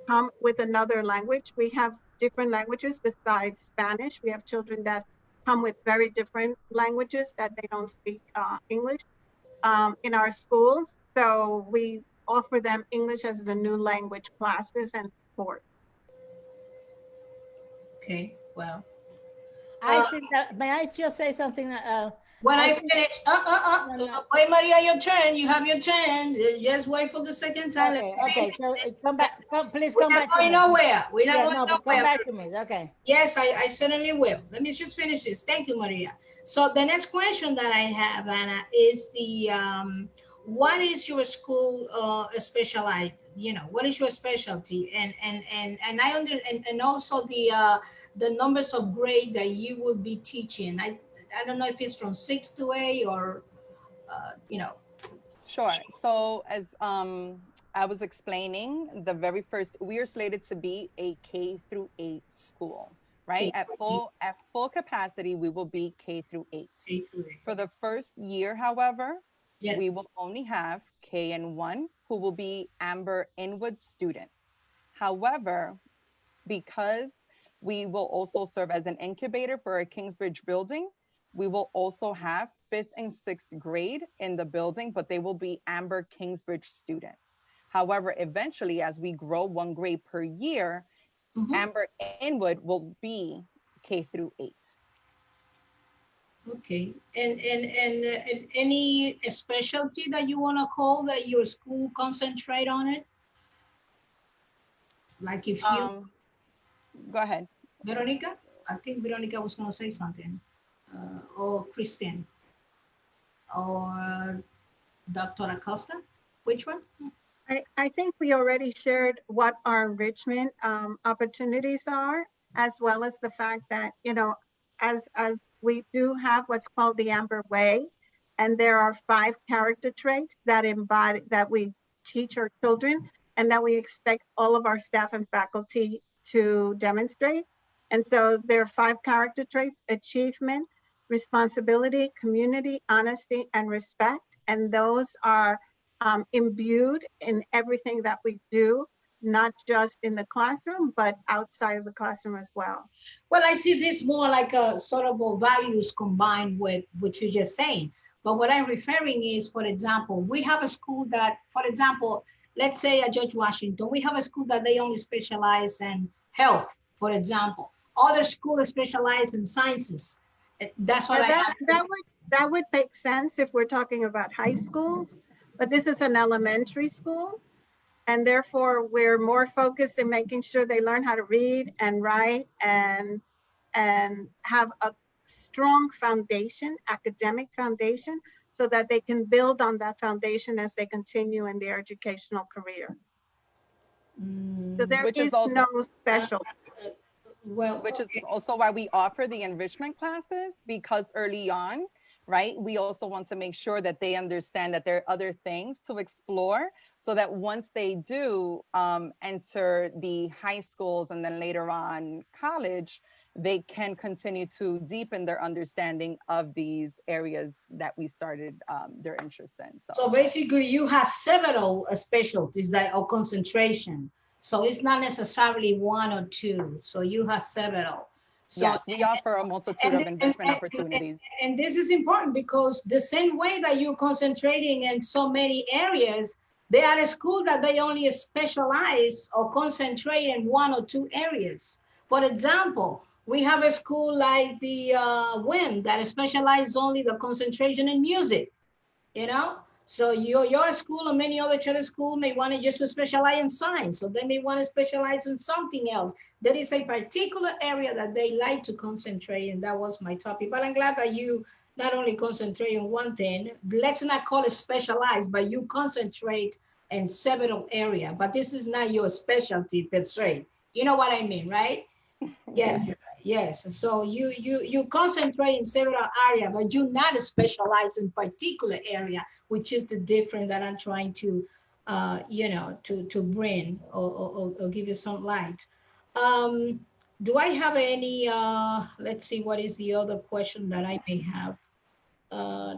come with another language. We have different languages besides Spanish. We have children that come with very different languages that they don't speak English in our schools. So we offer them English as the new language classes and support. Okay, well. I think that, may I just say something? When I finish, wait, Maria, your turn. You have your turn. Just wait for the second time. Okay, so come back. Please We're come not back. going nowhere. We're not going nowhere. Come back to me. Okay. Yes, I certainly will. Let me just finish this. Thank you, Maria. So the next question that I have, Anna, is the what is your school specialized? You know, what is your specialty? And I and also the numbers of grade that you would be teaching. I don't know if it's from 6 to 8 or you know. Sure. So as I was explaining, the very first, we are slated to be a K through 8 school. right? At full capacity, we will be K through 8. For the first year, however, Yes. we will only have KN1 who will be Amber Inwood students. However, because we will also serve as an incubator for a Kingsbridge building, we will also have 5th and 6th grade in the building, but they will be Amber Kingsbridge students. However, eventually, as we grow 1 grade per year, Amber Inwood will be K through 8. Okay, and any specialty that you want to call that your school concentrate on it? Like if you go ahead, Veronica. I think Veronica was going to say something, or Christine, or Dr. Acosta. Which one? I think we already shared what our enrichment opportunities are, as well as the fact that, you know, as we do have what's called the Amber Way, and there are 5 character traits that embody, that we teach our children, and that we expect all of our staff and faculty to demonstrate. And so there are 5 character traits: achievement, responsibility, community, honesty, and respect. And those are imbued in everything that we do, not just in the classroom, but outside of the classroom as well. Well, I see this more like a sort of a values combined with what you're just saying. But what I'm referring is, for example, we have a school that, for example, let's say at George Washington, we have a school that they only specialize in health, for example. Other schools specialize in sciences. That's what that would make sense if we're talking about high schools, but this is an elementary school, and therefore we're more focused in making sure they learn how to read and write and have a strong foundation, academic foundation, so that they can build on that foundation as they continue in their educational career. So there is no special. Which is also why we offer the enrichment classes, because early on, right, we also want to make sure that they understand that there are other things to explore, so that once they do enter the high schools and then later on college, they can continue to deepen their understanding of these areas that we started their interest in. So basically you have several specialties that or concentration. So it's not necessarily 1 or 2. So you have several. So, yes, we offer a multitude of enrichment opportunities. And this is important because the same way that you're concentrating in so many areas, they are a school that they only specialize or concentrate in 1 or 2 areas. For example, we have a school like the WIM that specializes only the concentration in music, you know? So your school or many other charter schools may want to just to specialize in science, so they may want to specialize in something else. There is a particular area that they like to concentrate, and that was my topic. But I'm glad that you not only concentrate on one thing, let's not call it specialized, but you concentrate in several areas. But this is not your specialty per se. You know what I mean, right? Yeah. Yes, so you concentrate in several areas, but you not specialize in particular area, which is the difference that I'm trying to, you know, to bring or give you some light. Do I have any, let's see, what is the other question that I may have? I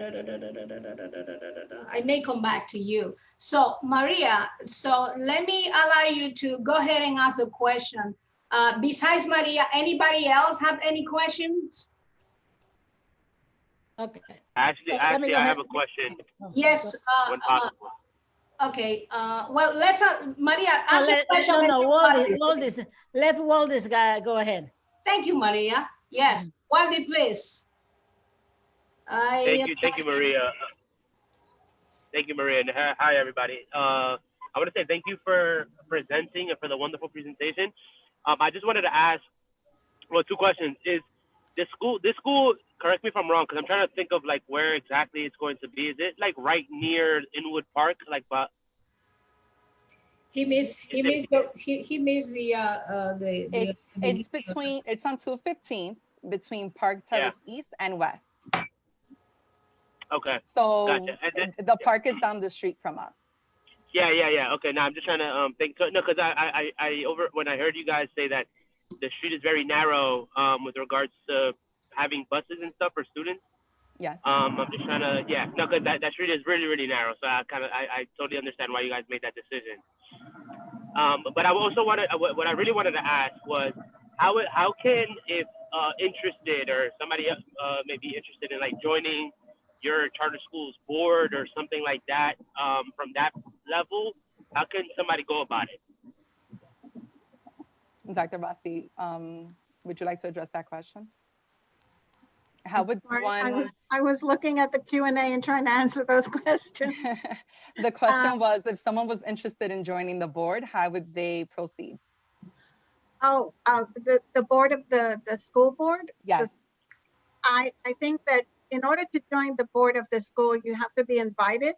may come back to you. So Maria, so let me allow you to go ahead and ask a question. Besides Maria, anybody else have any questions? Okay. Actually, I have a question. Yes. When possible. Okay. Well, let's Maria ask a question. Waldis, let Waldis guy go ahead. Thank you, Maria. Yes, Waldi, please. Thank you, Maria. Thank you, Maria. And hi, everybody. I want to say thank you for presenting and for the wonderful presentation. I just wanted to ask, well, 2 questions. Is this school, correct me if I'm wrong, because I'm trying to think of like where exactly it's going to be. Is it like right near Inwood Park? Like, but he missed the it's between, it's on 215 between Park Terrace East and West. Okay. So gotcha. And then, the park is down the street from us. Yeah. Okay. Now I'm just trying to think. No, because I when I heard you guys say that the street is very narrow with regards to having buses and stuff for students. Yes. I'm just trying to, yeah, no, because that street is really, really narrow. So I totally understand why you guys made that decision. But I also wanted, what I really wanted to ask was, how can, if interested or somebody may be interested in like joining your charter school's board or something like that, from that level, how can somebody go about it? Dr. Vasthi, would you like to address that question? How would Sorry, one? I was looking at the Q&A and trying to answer those questions. The question was, if someone was interested in joining the board, how would they proceed? Oh, the board of the school board? Yes. I think that in order to join the board of the school, you have to be invited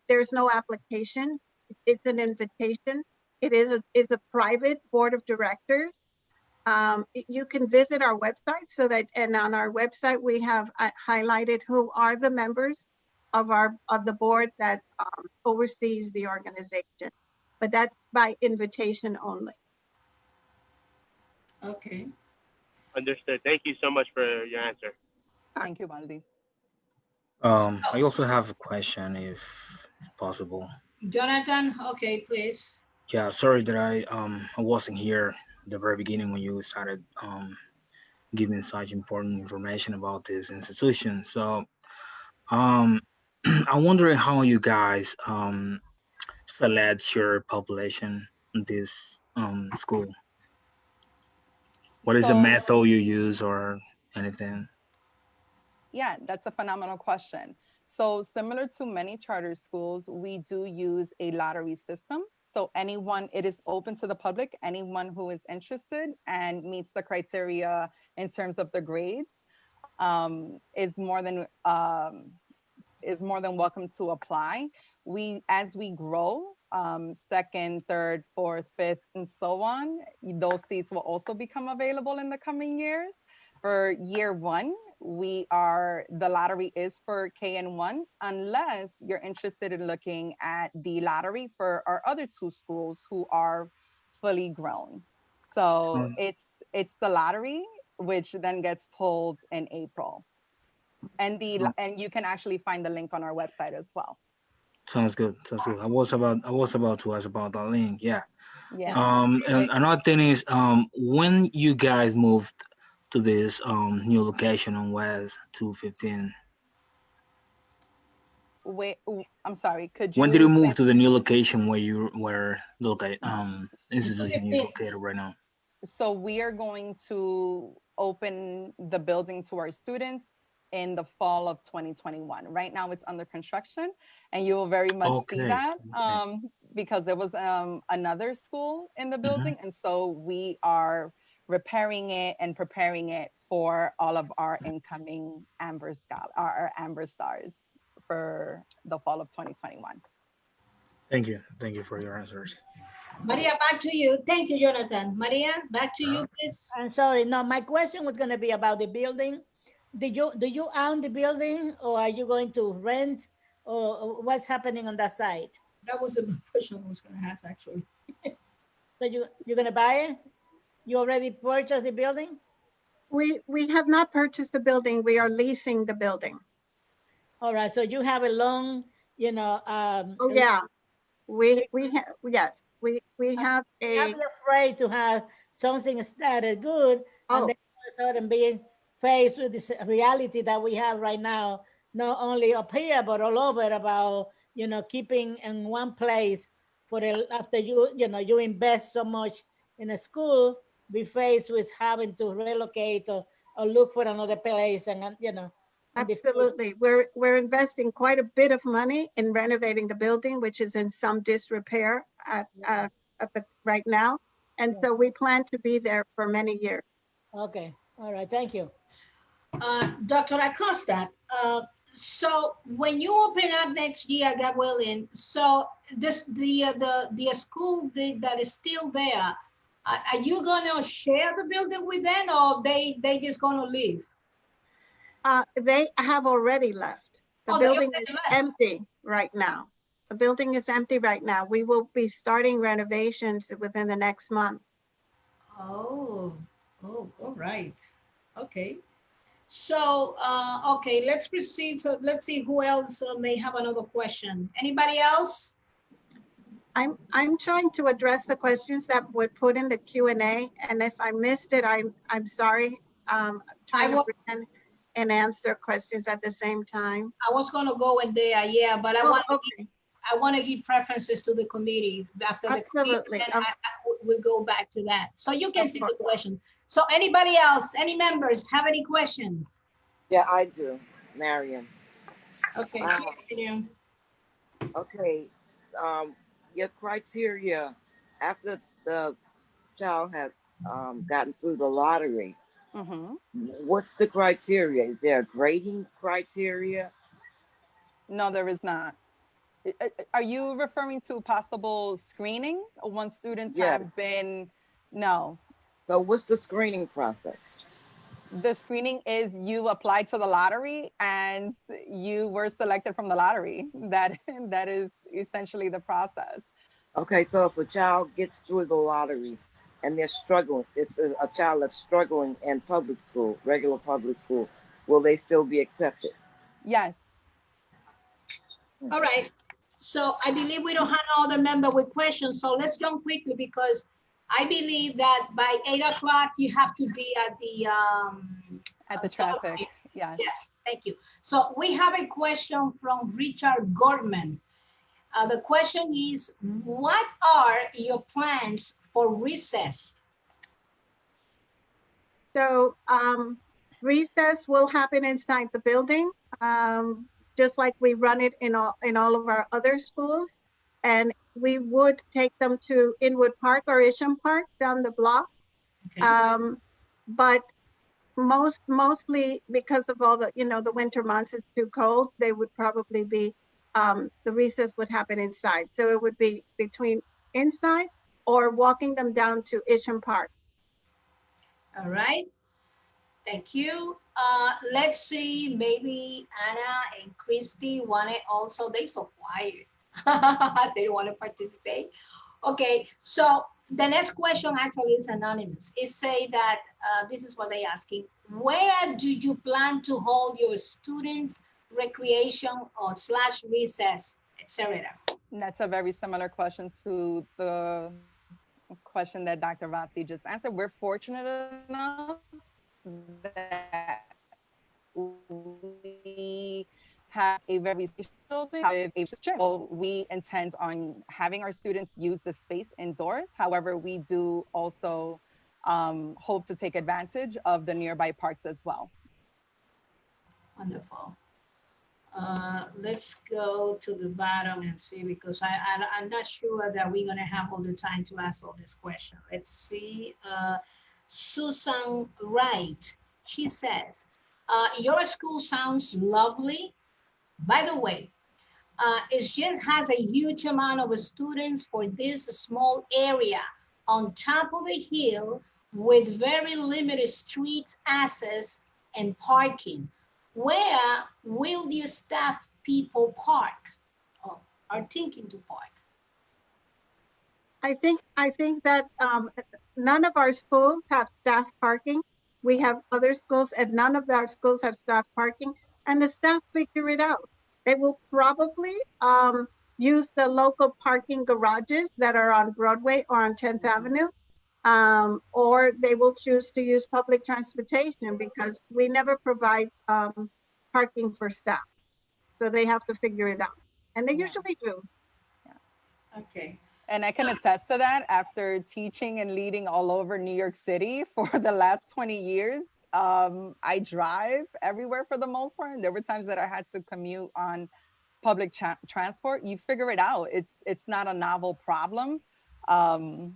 there's no application. It's an invitation. It's a private board of directors. You can visit our website and on our website, we have highlighted who are the members of the board that oversees the organization, but that's by invitation only. Okay. Understood. Thank you so much for your answer. Thank you, Valdi. I also have a question, if possible. Jonathan, okay, please. Yeah, sorry that I wasn't here at the very beginning when you started giving such important information about this institution. So I'm wondering how you guys select your population in this school. What is the method you use or anything? Yeah, that's a phenomenal question. So similar to many charter schools, we do use a lottery system. So it is open to the public, anyone who is interested and meets the criteria in terms of the grades is more than welcome to apply. As we grow, second, third, fourth, fifth, and so on, those seats will also become available in the coming years. For year one, the lottery is for KN1, unless you're interested in looking at the lottery for our other two schools who are fully grown. So it's the lottery, which then gets pulled in April. And you can actually find the link on our website as well. Sounds good. Sounds good. I was about to ask about that link. Yeah. Yeah. And another thing is, when you guys moved to this new location on West 215. Wait, I'm sorry. Could you? When did you move to the new location where the institution is located right now? So we are going to open the building to our students in the fall of 2021. Right now it's under construction, and you will very much see that because there was another school in the building, and so we are repairing it and preparing it for all of our incoming Amber Stars for the fall of 2021. Thank you for your answers. Maria, back to you. Thank you, Jonathan. Maria, back to you, please. I'm sorry. No, my question was going to be about the building. Do you own the building, or are you going to rent, or what's happening on that site? That was the question I was going to ask, actually. So you're going to buy it? You already purchased the building? We have not purchased the building. We are leasing the building. All right. So you have a long, oh yeah, we have yes. We have a. Not be afraid to have something started good and then all of a sudden being faced with this reality that we have right now, not only up here but all over, about keeping in one place after you invest so much in a school, be faced with having to relocate or look for another place, and Absolutely. We're investing quite a bit of money in renovating the building, which is in some disrepair right now. And so we plan to be there for many years. Okay. All right. Thank you. Dr. Acosta, so when you open up next year, God willing, so the school that is still there, are you going to share the building with them, or they just going to leave? They have already left. The building is empty right now. The building is empty right now. We will be starting renovations within the next month. Oh, all right. Okay. So, okay, let's proceed. So let's see who else may have another question. Anybody else? I'm trying to address the questions that were put in the Q&A, and if I missed it, I'm sorry. Trying to pretend and answer questions at the same time. I was going to go in there, yeah, but I want to give preferences to the committee after the committee, and we'll go back to that. So you can see the question. So anybody else, any members have any questions? Yeah, I do, Marion. Okay, continue. Okay, your criteria after the child has gotten through the lottery. What's the criteria? Is there a grading criteria? No, there is not. Are you referring to possible screening once students have been? No. So what's the screening process? The screening is you applied to the lottery and you were selected from the lottery. That is essentially the process. Okay, so if a child gets through the lottery and they're struggling, it's a child that's struggling in public school, regular public school, will they still be accepted? Yes. All right. So I believe we don't have no other member with questions. So let's jump quickly because I believe that by 8 o'clock you have to be at the traffic. Yes. Yes. Thank you. So we have a question from Richard Gorman. The question is, what are your plans for recess? So recess will happen inside the building, just like we run it in all of our other schools. And we would take them to Inwood Park or Isham Park down the block. Okay. But mostly because of all the, the winter months, it's too cold, they would probably be, the recess would happen inside. So it would be between inside or walking them down to Isham Park. All right. Thank you. Let's see, maybe Anna and Christy want it also. They're so quiet. They don't want to participate. Okay, so the next question actually is anonymous. It say that, this is what they're asking. Where do you plan to hold your students' recreation or / recess, etc.? That's a very similar question to the question that Dr. Vasthi just answered. We're fortunate enough that we have a very safe building with a gym. So we intend on having our students use the space indoors. However, we do also hope to take advantage of the nearby parks as well. Wonderful. Let's go to the bottom and see, because I'm not sure that we're gonna have all the time to ask all this question. Let's see. Susan Wright, she says, your school sounds lovely. By the way, it just has a huge amount of students for this small area on top of a hill with very limited street access and parking. Where will the staff people park or are thinking to park? I think that none of our schools have staff parking. We have other schools and none of our schools have staff parking, and the staff figure it out. They will probably use the local parking garages that are on Broadway or on 10th Avenue, or they will choose to use public transportation because we never provide parking for staff. So they have to figure it out. And they usually do. Yeah. Okay. And I can attest to that after teaching and leading all over New York City for the last 20 years. I drive everywhere for the most part. And there were times that I had to commute on public transport. You figure it out. It's not a novel problem. And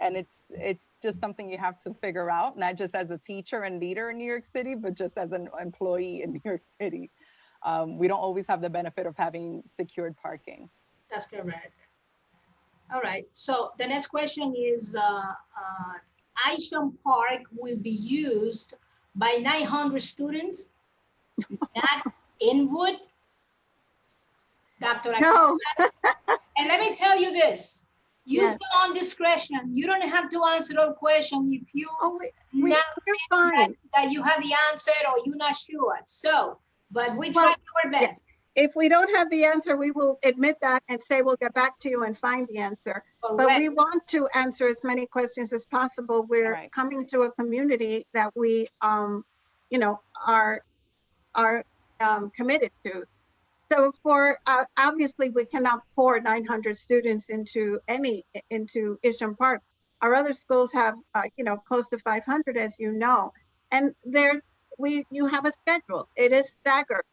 it's just something you have to figure out, not just as a teacher and leader in New York City, but just as an employee in New York City. We don't always have the benefit of having secured parking. That's correct. All right, so the next question is, Isham Park will be used by 900 students, not Inwood? Dr. No. And let me tell you this, Use your own discretion. You don't have to answer all questions if you we're not fine. that you have the answer or you're not sure. So, but we try our best. If we don't have the answer, we will admit that and say we'll get back to you and find the answer. But we want to answer as many questions as possible. We're coming to a community that we, you know, are committed to. So for obviously we cannot pour 900 students into Isham Park. Our other schools have you know, close to 500, as you know, and you have a schedule. It is staggered.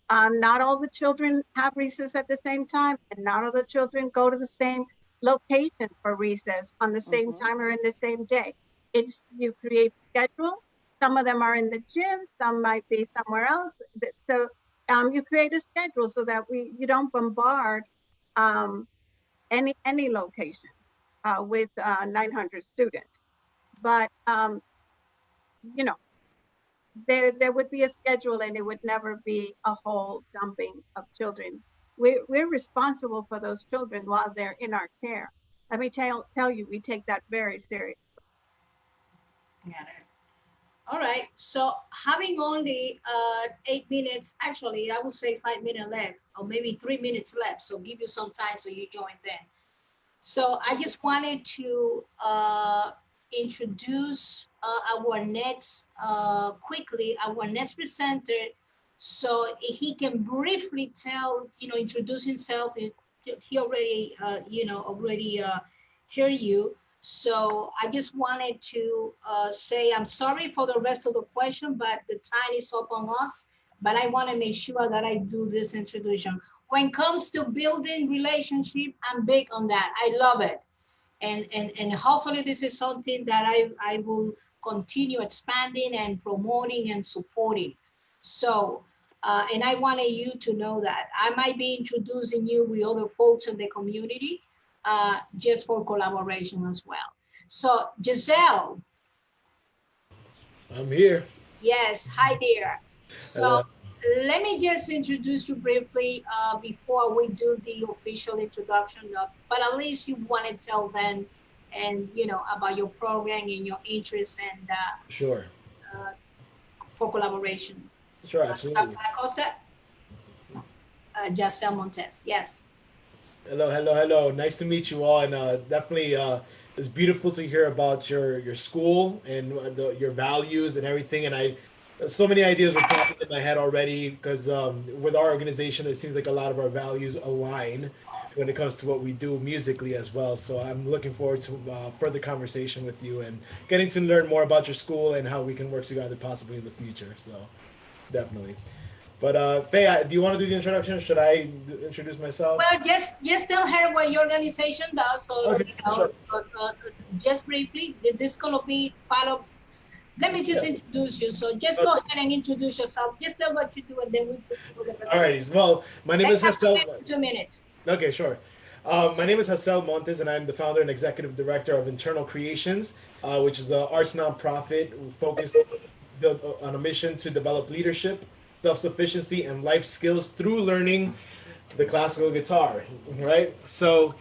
Not all the children have recess at the same time, and not all the children go to the same location for recess on the same time or in the same day. It's you create schedule. Some of them are in the gym, some might be somewhere else. So you create a schedule so that you don't bombard any location with 900 students. But you know, there would be a schedule, and it would never be a whole dumping of children. We're responsible for those children while they're in our care. Let me tell you, we take that very seriously. All right, so having only 8 minutes, actually, I would say 5 minutes left, or maybe 3 minutes left. So give you some time so you join then. So I just wanted to introduce our next, quickly, our next presenter. So he can briefly tell, you know, introduce himself. He already, you know, already hear you. So I just wanted to say I'm sorry for the rest of the question, but the time is up on us. But I want to make sure that I do this introduction. When it comes to building relationship, I'm big on that. I love it. And hopefully this is something that I will continue expanding and promoting and supporting. So, and I wanted you to know that. I might be introducing you with other folks in the community, just for collaboration as well. So Giselle. I'm here. Yes, hi there. So let me just introduce you briefly before we do the official introduction, but at least you want to tell them and, you know, about your program and your interests and sure, for collaboration. Sure, absolutely. Acosta? Giselle Montes, yes. Hello, hello, hello. Nice to meet you all, and definitely it's beautiful to hear about your school and your values and everything. And so many ideas were popping in my head already because with our organization, it seems like a lot of our values align when it comes to what we do musically as well. So I'm looking forward to further conversation with you and getting to learn more about your school and how we can work together possibly in the future. So definitely. But Faye, do you want to do the introduction? Should I introduce myself? Well, just tell her what your organization does. So, okay, you know, sure. Just briefly, this is going to be part of. Let me just introduce you. So just go ahead and introduce yourself. Just tell what you do, and then we proceed with the rest. All right. Well, my name is Hassel. 2 minutes. Okay, sure. My name is Hassel Montes, and I'm the founder and executive director of Internal Creations, which is an arts nonprofit focused on a mission to develop leadership, self-sufficiency, and life skills through learning the classical guitar, right? So,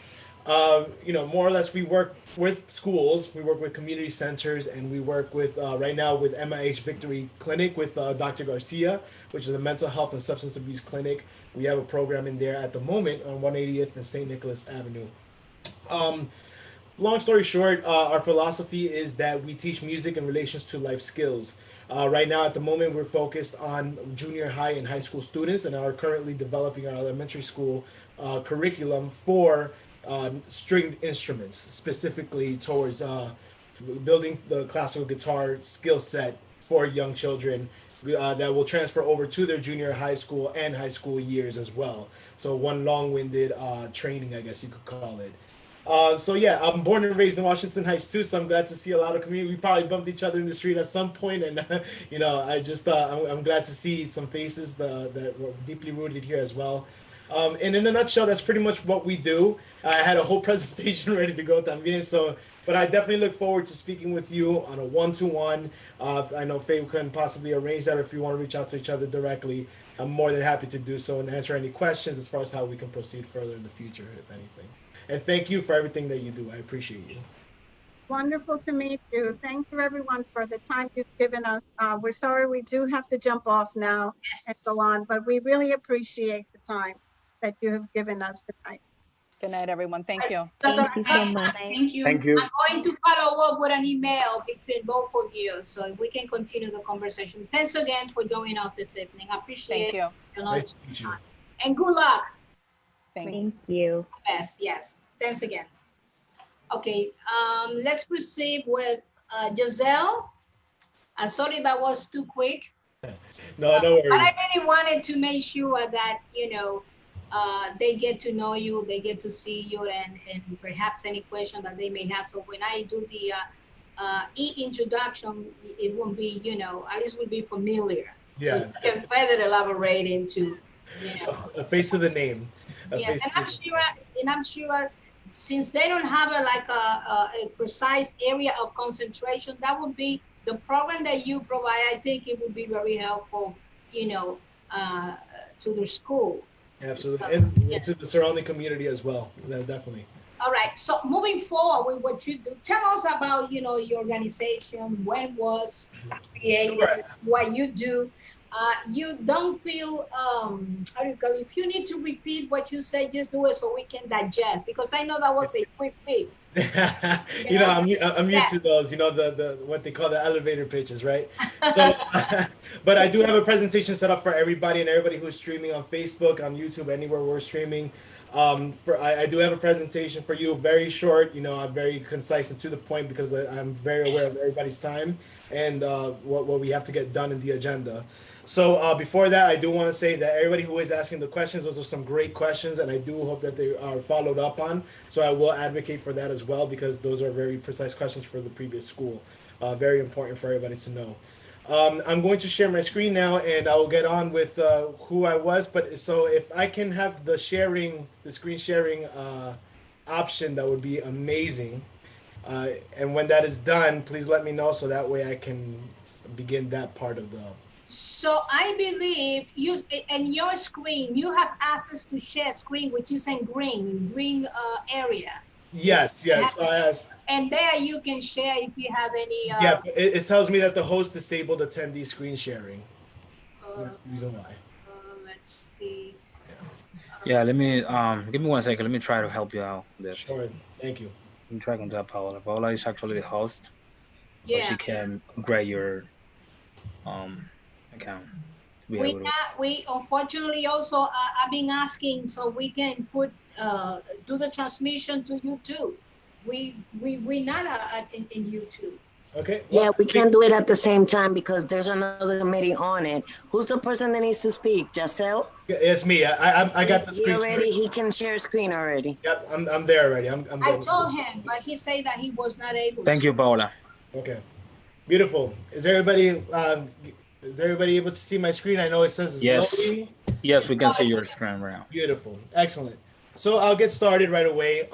you know, more or less we work with schools, we work with community centers, and we work with, right now with MIH Victory Clinic with Dr. Garcia, which is a mental health and substance abuse clinic. We have a program in there at the moment on 180th and St. Nicholas Avenue. Long story short, our philosophy is that we teach music in relations to life skills. Right now, at the moment, we're focused on junior high and high school students and are currently developing our elementary school curriculum for stringed instruments, specifically towards building the classical guitar skill set for young children that will transfer over to their junior high school and high school years as well. So one long-winded training, I guess you could call it. So yeah, I'm born and raised in Washington Heights too, so I'm glad to see a lot of community. We probably bumped each other in the street at some point, and you know, I just I'm glad to see some faces that were deeply rooted here as well. And in a nutshell, that's pretty much what we do. I had a whole presentation ready to go también, so but I definitely look forward to speaking with you on a one-to-one. I know Faye can possibly arrange that if you want to reach out to each other directly. I'm more than happy to do so and answer any questions as far as how we can proceed further in the future, if anything. And thank you for everything that you do. I appreciate you. Wonderful to meet you. Thank you, everyone, for the time you've given us. We're sorry we do have to jump off now and go on, but we really appreciate the time that you have given us tonight. Good night, everyone. Thank you. Thank you so much. Thank you. I'm going to follow up with an email between both of you so we can continue the conversation. Thanks again for joining us this evening. I appreciate Thank you. it. Nice to meet you. And good luck. Thank you. Best, yes. Thanks again. Okay, let's proceed with Giselle. I'm sorry that was too quick. No worries. But I really wanted to make sure that, they get to know you, they get to see you, and perhaps any question that they may have. So when I do the introduction, it won't be, at least will be familiar. Yeah. So you can further elaborate into, A face of the name. Yes, and I'm sure since they don't have a precise area of concentration, that would be the program that you provide. I think it would be very helpful, to the school. Absolutely. And to the surrounding community as well. Definitely. All right. So moving forward with what you do, tell us about, your organization, when was created, what you do. You don't feel, how do you call it? If you need to repeat what you said, just do it so we can digest, because I know that was a quick fix. I'm used to those, the what they call the elevator pitches, right? So, but I do have a presentation set up for everybody and everybody who's streaming on Facebook, on YouTube, anywhere we're streaming. I do have a presentation for you, very short, I'm very concise and to the point because I'm very aware of everybody's time and what we have to get done in the agenda. So before that, I do want to say that everybody who is asking the questions, those are some great questions, and I do hope that they are followed up on. So I will advocate for that as well, because those are very precise questions for the previous school. Very important for everybody to know. I'm going to share my screen now, and I will get on with who I was. But so if I can have the screen sharing option, that would be amazing. And when that is done, please let me know so that way I can begin that part of the. So I believe in your screen, you have access to share screen, which is in green area. Yes. And there you can share if you have any. Yeah, it tells me that the host disabled attendee screen sharing. That's the reason why. Let's see. Yeah, let me give me 1 second. Let me try to help you out with this. Sure, thank you. Let me try to contact Paola. Paola is actually the host. Yeah. So she can upgrade your account. We unfortunately also I've been asking so we can put do the transmission to YouTube. We not in YouTube. Okay. Yeah, we can't do it at the same time because there's another committee on it. Who's the person that needs to speak? Giselle? Yeah, it's me. I got the screen. He can share screen already. Yep, I'm there already. I told him, but he said that he was not able. Thank you, Paola. Okay. Beautiful. Is everybody able to see my screen? I know it says it's yes. loading. Yes, we can see your screen right now. Beautiful. Excellent. So I'll get started right away.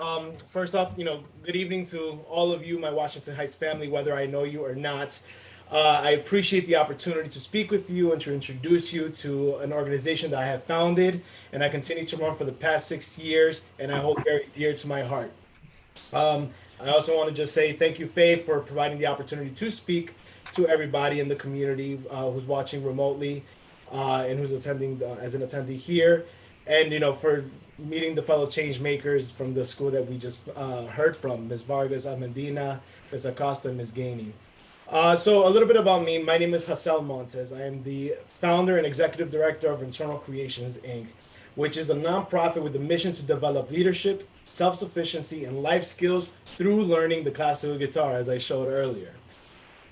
First off, good evening to all of you, my Washington Heights family, whether I know you or not. I appreciate the opportunity to speak with you and to introduce you to an organization that I have founded and I continue to run for the past 6 years, and I hold very dear to my heart. I also want to just say thank you, Faye, for providing the opportunity to speak to everybody in the community who's watching remotely and who's attending as an attendee here, and for meeting the fellow change makers from the school that we just heard from, Ms. Vargas, Amandina, Ms. Acosta, and Ms. Gainey. So a little bit about me. My name is Hassel Montes. I am the founder and executive director of Internal Creations, Inc., which is a nonprofit with the mission to develop leadership, self-sufficiency, and life skills through learning the classical guitar, as I showed earlier.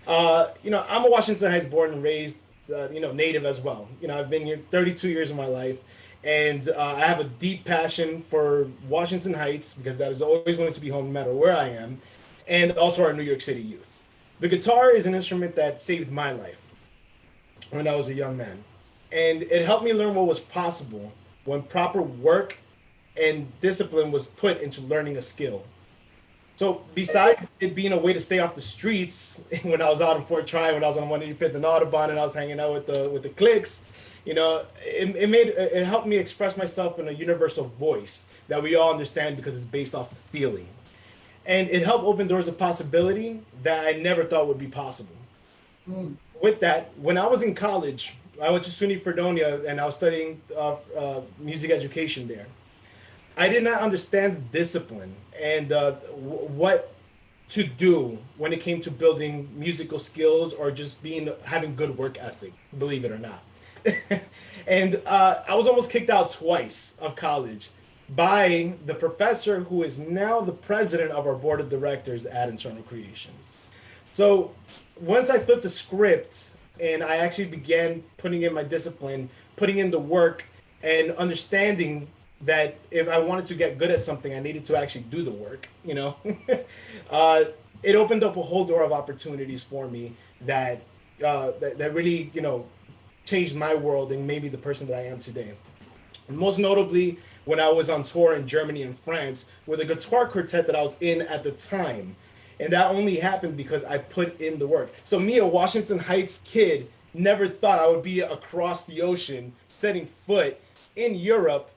I'm a Washington Heights born and raised, native as well. I've been here 32 years of my life, and I have a deep passion for Washington Heights because that is always going to be home no matter where I am, and also our New York City youth. The guitar is an instrument that saved my life when I was a young man, and it helped me learn what was possible when proper work and discipline was put into learning a skill. So besides it being a way to stay off the streets, when I was out in Fort Tryon, when I was on 185th and Audubon, and I was hanging out with the cliques, You know, it helped me express myself in a universal voice that we all understand because it's based off of feeling. And it helped open doors of possibility that I never thought would be possible. With that, when I was in college, I went to SUNY Fredonia and I was studying music education there. I did not understand the discipline and what to do when it came to building musical skills or just having good work ethic, believe it or not. And I was almost kicked out twice of college by the professor who is now the president of our board of directors at Internal Creations. So once I flipped the script and I actually began putting in my discipline, putting in the work, and understanding that if I wanted to get good at something, I needed to actually do the work, you know, it opened up a whole door of opportunities for me that really, you know, changed my world and made me the person that I am today. And most notably, when I was on tour in Germany and France with a guitar quartet that I was in at the time. And that only happened because I put in the work. So me, a Washington Heights kid, never thought I would be across the ocean, setting foot in Europe,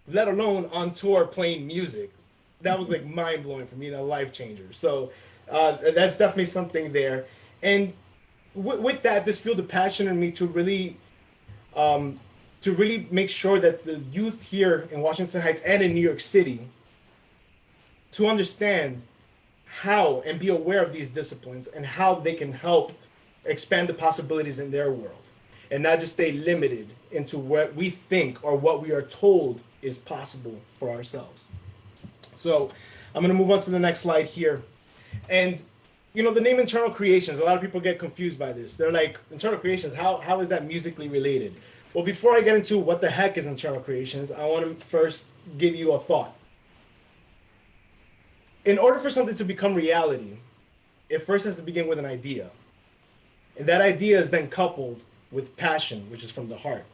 let alone on tour playing music. That was like mind blowing for me and a life changer. So that's definitely something there. And with that, this fueled the passion in me to really make sure that the youth here in Washington Heights and in New York City to understand how and be aware of these disciplines and how they can help expand the possibilities in their world and not just stay limited into what we think or what we are told is possible for ourselves. So I'm going to move on to the next slide here. And, you know, the name Internal Creations, a lot of people get confused by this. They're like, Internal Creations, how is that musically related? Well, before I get into what the heck is Internal Creations, I want to first give you a thought. In order for something to become reality, it first has to begin with an idea. And that idea is then coupled with passion, which is from the heart.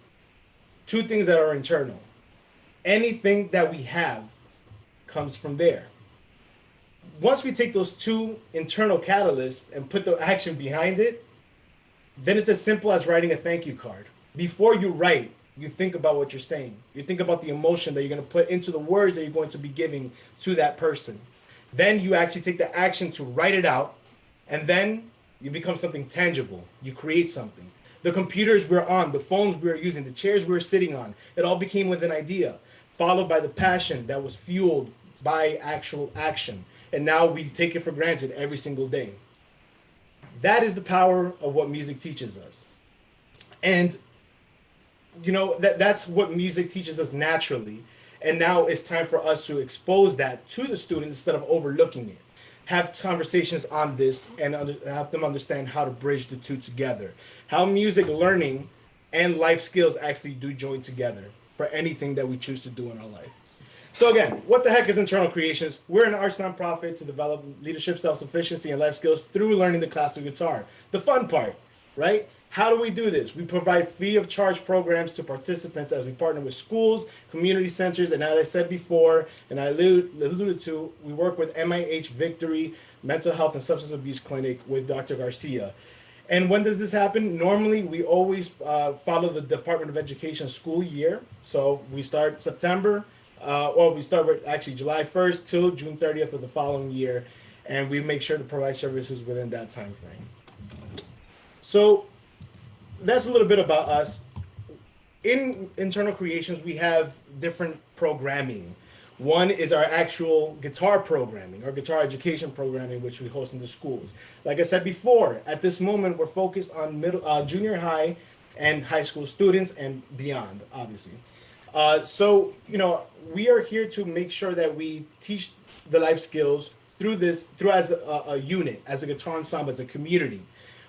Two things that are internal. Anything that we have comes from there. Once we take those two internal catalysts and put the action behind it, then it's as simple as writing a thank you card. Before you write, you think about what you're saying. You think about the emotion that you're going to put into the words that you're going to be giving to that person. Then you actually take the action to write it out, and then you become something tangible. You create something. The computers we're on, the phones we're using, the chairs we're sitting on, it all became with an idea, followed by the passion that was fueled by actual action. And now we take it for granted every single day. That is the power of what music teaches us. And, you know, that's what music teaches us naturally. And now it's time for us to expose that to the students instead of overlooking it. Have conversations on this and help them understand how to bridge the two together. How music learning and life skills actually do join together for anything that we choose to do in our life. So again, what the heck is Internal Creations? We're an arts nonprofit to develop leadership, self-sufficiency, and life skills through learning the classical guitar. The fun part, right? How do we do this? We provide free of charge programs to participants as we partner with schools, community centers, and as I said before, and I alluded to, we work with MIH Victory Mental Health and Substance Abuse Clinic with Dr. Garcia. And when does this happen? Normally, we always follow the Department of Education school year. So we start September, we start with actually July 1st till June 30th of the following year. And we make sure to provide services within that time frame. So that's a little bit about us. In Internal Creations, we have different programming. One is our actual guitar programming, our guitar education programming, which we host in the schools. Like I said before, at this moment, we're focused on junior high and high school students and beyond, obviously. So, you know, we are here to make sure that we teach the life skills through as a unit, as a guitar ensemble, as a community.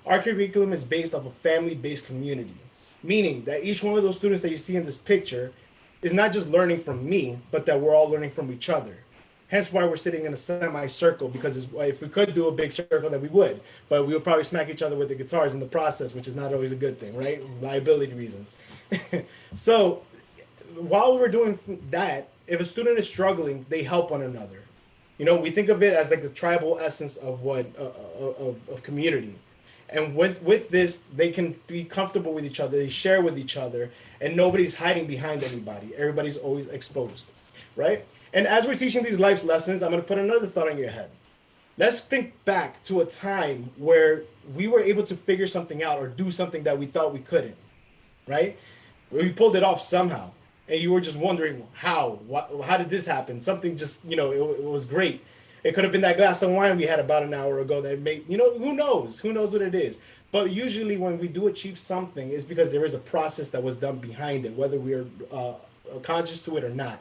Our curriculum is based off a family-based community, meaning that each one of those students that you see in this picture is not just learning from me, but that we're all learning from each other. Hence why we're sitting in a semi-circle, because if we could do a big circle, then we would, but we would probably smack each other with the guitars in the process, which is not always a good thing, right? Liability reasons. So while we're doing that, if a student is struggling, they help one another. You know, we think of it as like the tribal essence of of community. And with this, they can be comfortable with each other. They share with each other, and nobody's hiding behind anybody. Everybody's always exposed, right? And as we're teaching these life lessons, I'm going to put another thought in your head. Let's think back to a time where we were able to figure something out or do something that we thought we couldn't, right? We pulled it off somehow, and you were just wondering how did this happen? Something just, it was great. It could have been that glass of wine we had about an hour ago that made, who knows what it is. But usually when we do achieve something, it's because there is a process that was done behind it, whether we're conscious to it or not.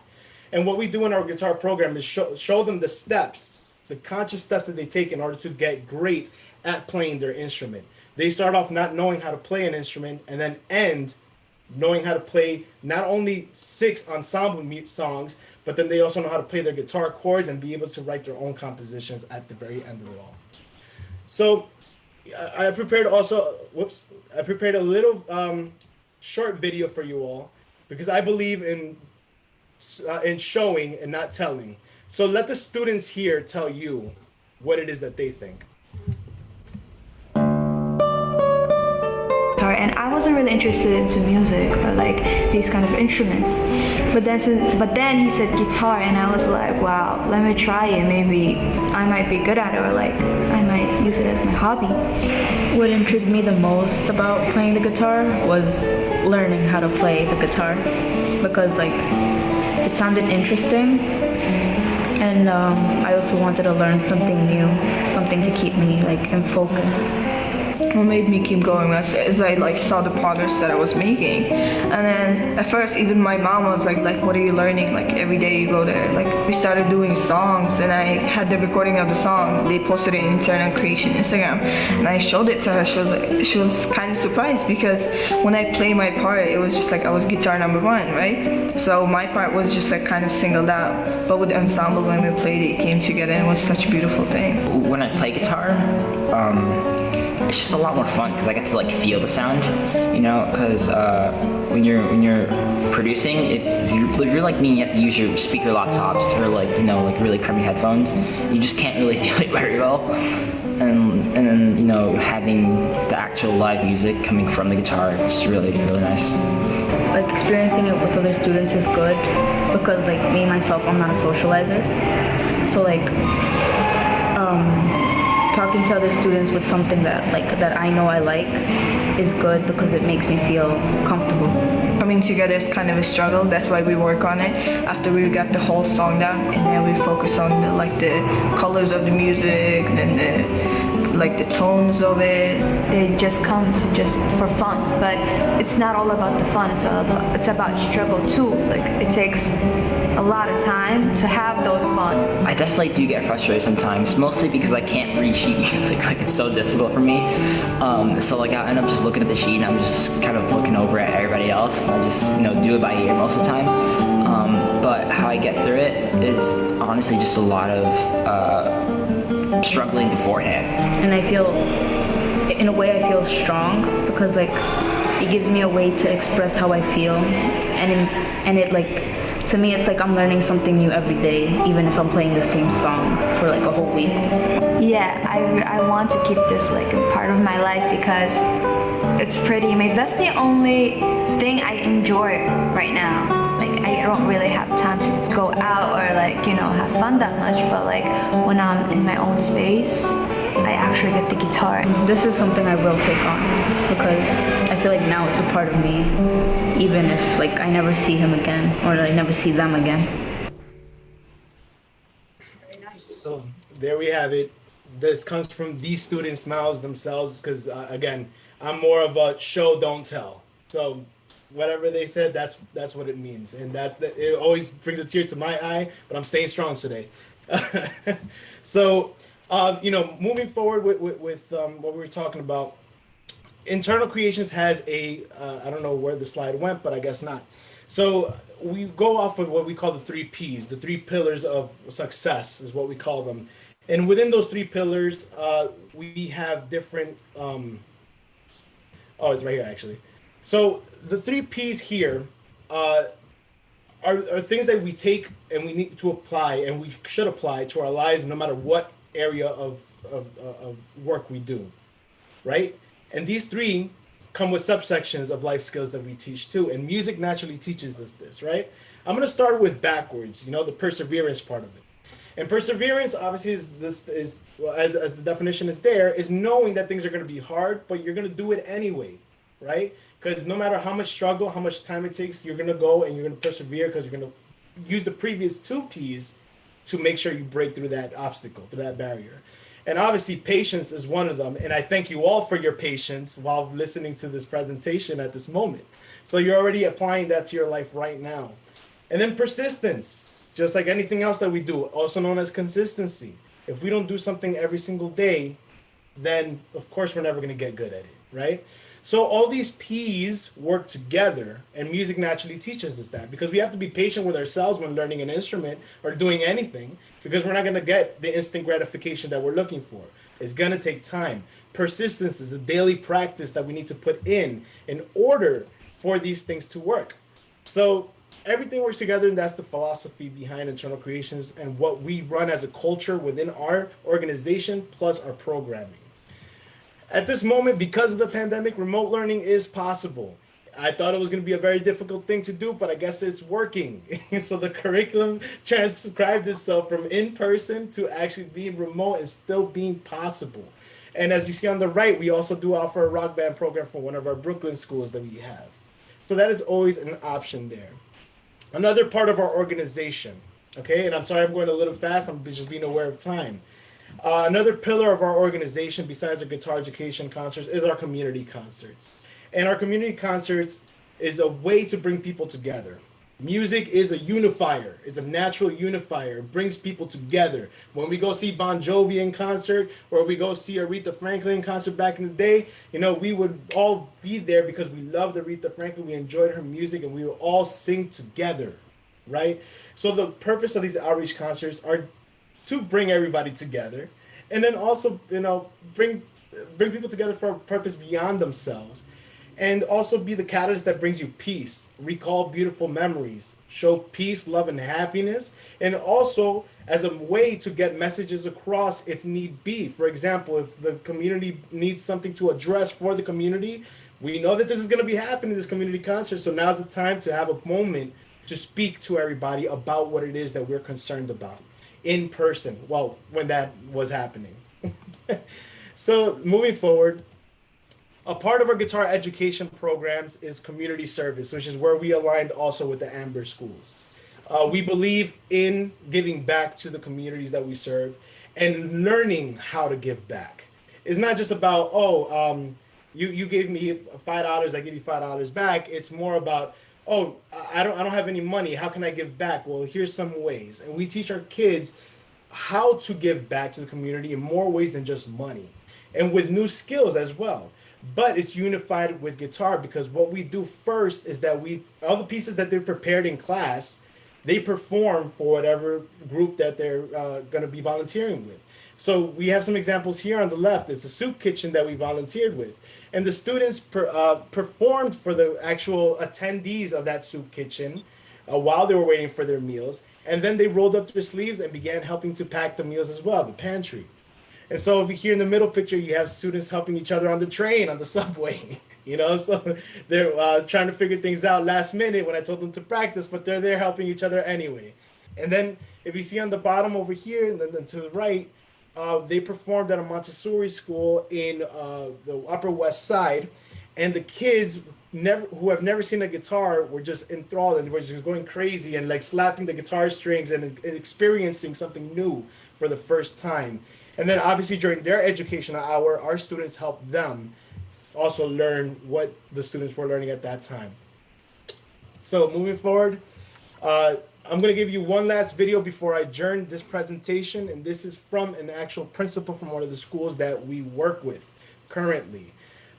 And what we do in our guitar program is show them the steps, the conscious steps that they take in order to get great at playing their instrument. They start off not knowing how to play an instrument and then end knowing how to play not only 6 ensemble songs, but then they also know how to play their guitar chords and be able to write their own compositions at the very end of it all. So I prepared a little short video for you all, because I believe in showing and not telling. So let the students here tell you what it is that they think. And I wasn't really interested into music or like these kind of instruments, but then he said guitar, and I was like, wow, let me try it. Maybe I might be good at it, or like I might use it as my hobby. What intrigued me the most about playing the guitar was learning how to play the guitar, because like it sounded interesting, and I also wanted to learn something new, something to keep me like in focus. What made me keep going is I like saw the progress that I was making, and then at first even my mom was like what are you learning? Like every day you go there. Like we started doing songs, and I had the recording of the song. They posted it in Internet Creation Instagram, and I showed it to her. She was kind of surprised, because when I play my part, it was just like I was guitar number 1, right? So my part was just like kind of singled out. But with the ensemble, when we played it, it came together, and it was such a beautiful thing. When I play guitar, it's just a lot more fun because I get to like feel the sound, because when you're producing, if you're like me, you have to use your speaker laptops or like really crummy headphones. You just can't really feel it very well, and then having the actual live music coming from the guitar, it's really nice. Like experiencing it with other students is good, because like me myself, I'm not a socializer, so like talking to other students with something that I know I like is good, because it makes me feel comfortable. Coming together is kind of a struggle. That's why we work on it after we got the whole song down, and then we focus on the colors of the music and the tones of it. They just come to just for fun, but it's not all about the fun. It's about struggle too. Like it takes a lot of time to have those fun. I definitely do get frustrated sometimes, mostly because I can't read sheet music. Like it's so difficult for me. So like I end up just looking at the sheet, and I'm just kind of looking over at everybody else, and I just do it by ear most of the time. But how I get through it is honestly just a lot of struggling beforehand. And I feel, in a way, I feel strong, because like it gives me a way to express how I feel, and it like, to me, it's like I'm learning something new every day, even if I'm playing the same song for like a whole week. Yeah, I want to keep this like a part of my life, because it's pretty amazing. That's the only thing I enjoy right now. Like I don't really have time to go out or like have fun that much, but like when I'm in my own space, I actually get the guitar. This is something I will take on, because I feel like now it's a part of me, even if like I never see him again or I never see them again. So there we have it. This comes from these students' mouths themselves, because again, I'm more of a show, don't tell. So whatever they said, that's what it means, and that it always brings a tear to my eye. But I'm staying strong today. So, moving forward with what we were talking about, Internal Creations has a I don't know where the slide went, but I guess not. So we go off of what we call the 3 Ps, the 3 pillars of success is what we call them, and within those 3 pillars, we have different. It's right here actually. So the 3 Ps here are things that we take and we need to apply, and we should apply to our lives no matter what area of work we do. right? And these three come with subsections of life skills that we teach too. And music naturally teaches us this, right? I'm going to start with backwards, you know, the perseverance part of it. And perseverance, obviously, as the definition is there, is knowing that things are going to be hard, but you're going to do it anyway, right? Because no matter how much struggle, how much time it takes, you're going to go and you're going to persevere because you're going to use the previous two P's to make sure you break through that obstacle, through that barrier. And obviously, patience is one of them. And I thank you all for your patience while listening to this presentation at this moment. So you're already applying that to your life right now. And then persistence, just like anything else that we do, also known as consistency. If we don't do something every single day, then of course we're never going to get good at it, right? So all these P's work together, and music naturally teaches us that, because we have to be patient with ourselves when learning an instrument or doing anything, because we're not going to get the instant gratification that we're looking for. It's going to take time. Persistence is a daily practice that we need to put in order for these things to work. So everything works together, and that's the philosophy behind Internal Creations and what we run as a culture within our organization plus our programming. At this moment, because of the pandemic, remote learning is possible. I thought it was going to be a very difficult thing to do, but I guess it's working. So the curriculum transcribed itself from in-person to actually being remote and still being possible. And as you see on the right, we also do offer a rock band program for one of our Brooklyn schools that we have. So that is always an option there. Another part of our organization, okay, and I'm sorry I'm going a little fast, I'm just being aware of time. Another pillar of our organization, besides our guitar education concerts, is our community concerts. And our community concerts is a way to bring people together. Music is a unifier. It's a natural unifier. It brings people together. When we go see Bon Jovi in concert, or we go see Aretha Franklin in concert back in the day, you know, we would all be there because we loved Aretha Franklin, we enjoyed her music, and we would all sing together, right? So the purpose of these outreach concerts are to bring everybody together, and then also, you know, bring people together for a purpose beyond themselves, and also be the catalyst that brings you peace, recall beautiful memories, show peace, love, and happiness, and also as a way to get messages across if need be. For example, if the community needs something to address for the community, we know that this is going to be happening in this community concert, so now's the time to have a moment to speak to everybody about what it is that we're concerned about in person, well, when that was happening. So moving forward, a part of our guitar education programs is community service, which is where we aligned also with the Amber schools. We believe in giving back to the communities that we serve and learning how to give back. It's not just about, you gave me $5, I give you $5 back. It's more about, I don't have any money. How can I give back? Well, here's some ways. And we teach our kids how to give back to the community in more ways than just money, and with new skills as well. But it's unified with guitar, because what we do first is that all the pieces that they're prepared in class, they perform for whatever group that they're going to be volunteering with. So we have some examples here on the left. It's a soup kitchen that we volunteered with. And the students performed for the actual attendees of that soup kitchen while they were waiting for their meals. And then they rolled up their sleeves and began helping to pack the meals as well, the pantry. And so over here in the middle picture, you have students helping each other on the train, on the subway, you know, so they're trying to figure things out last minute when I told them to practice, but they're there helping each other anyway. And then if you see on the bottom over here, and then to the right, they performed at a Montessori school in the Upper West Side, and the kids who have never seen a guitar were just enthralled, and were just going crazy and like slapping the guitar strings and experiencing something new for the first time. And then obviously during their educational hour, our students helped them also learn what the students were learning at that time. So moving forward, I'm going to give you one last video before I adjourn this presentation, and this is from an actual principal from one of the schools that we work with currently.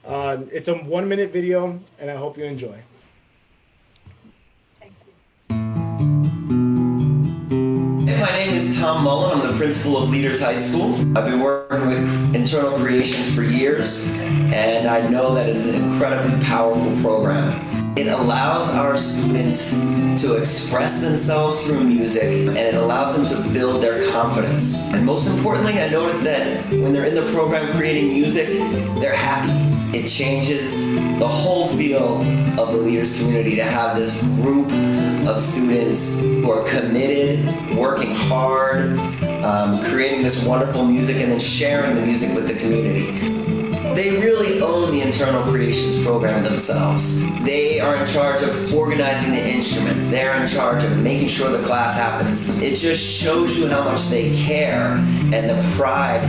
It's a 1-minute video, and I hope you enjoy. My name is is Tom Mullen. I'm the principal of Leaders High School. I've been working with internal creations for years, and I know that it's an incredibly powerful program. It allows our students to express themselves through music, and it allows them to build their confidence. And most importantly, I noticed that when they're in the program creating music, they're happy. It changes the whole feel of the Leaders community to have this group of students who are committed, working hard, creating this wonderful music, and then sharing the music with the community. They really own the internal creations program themselves. They are in charge of organizing the instruments. They're in charge of making sure the class happens. It just shows you how much they care and the pride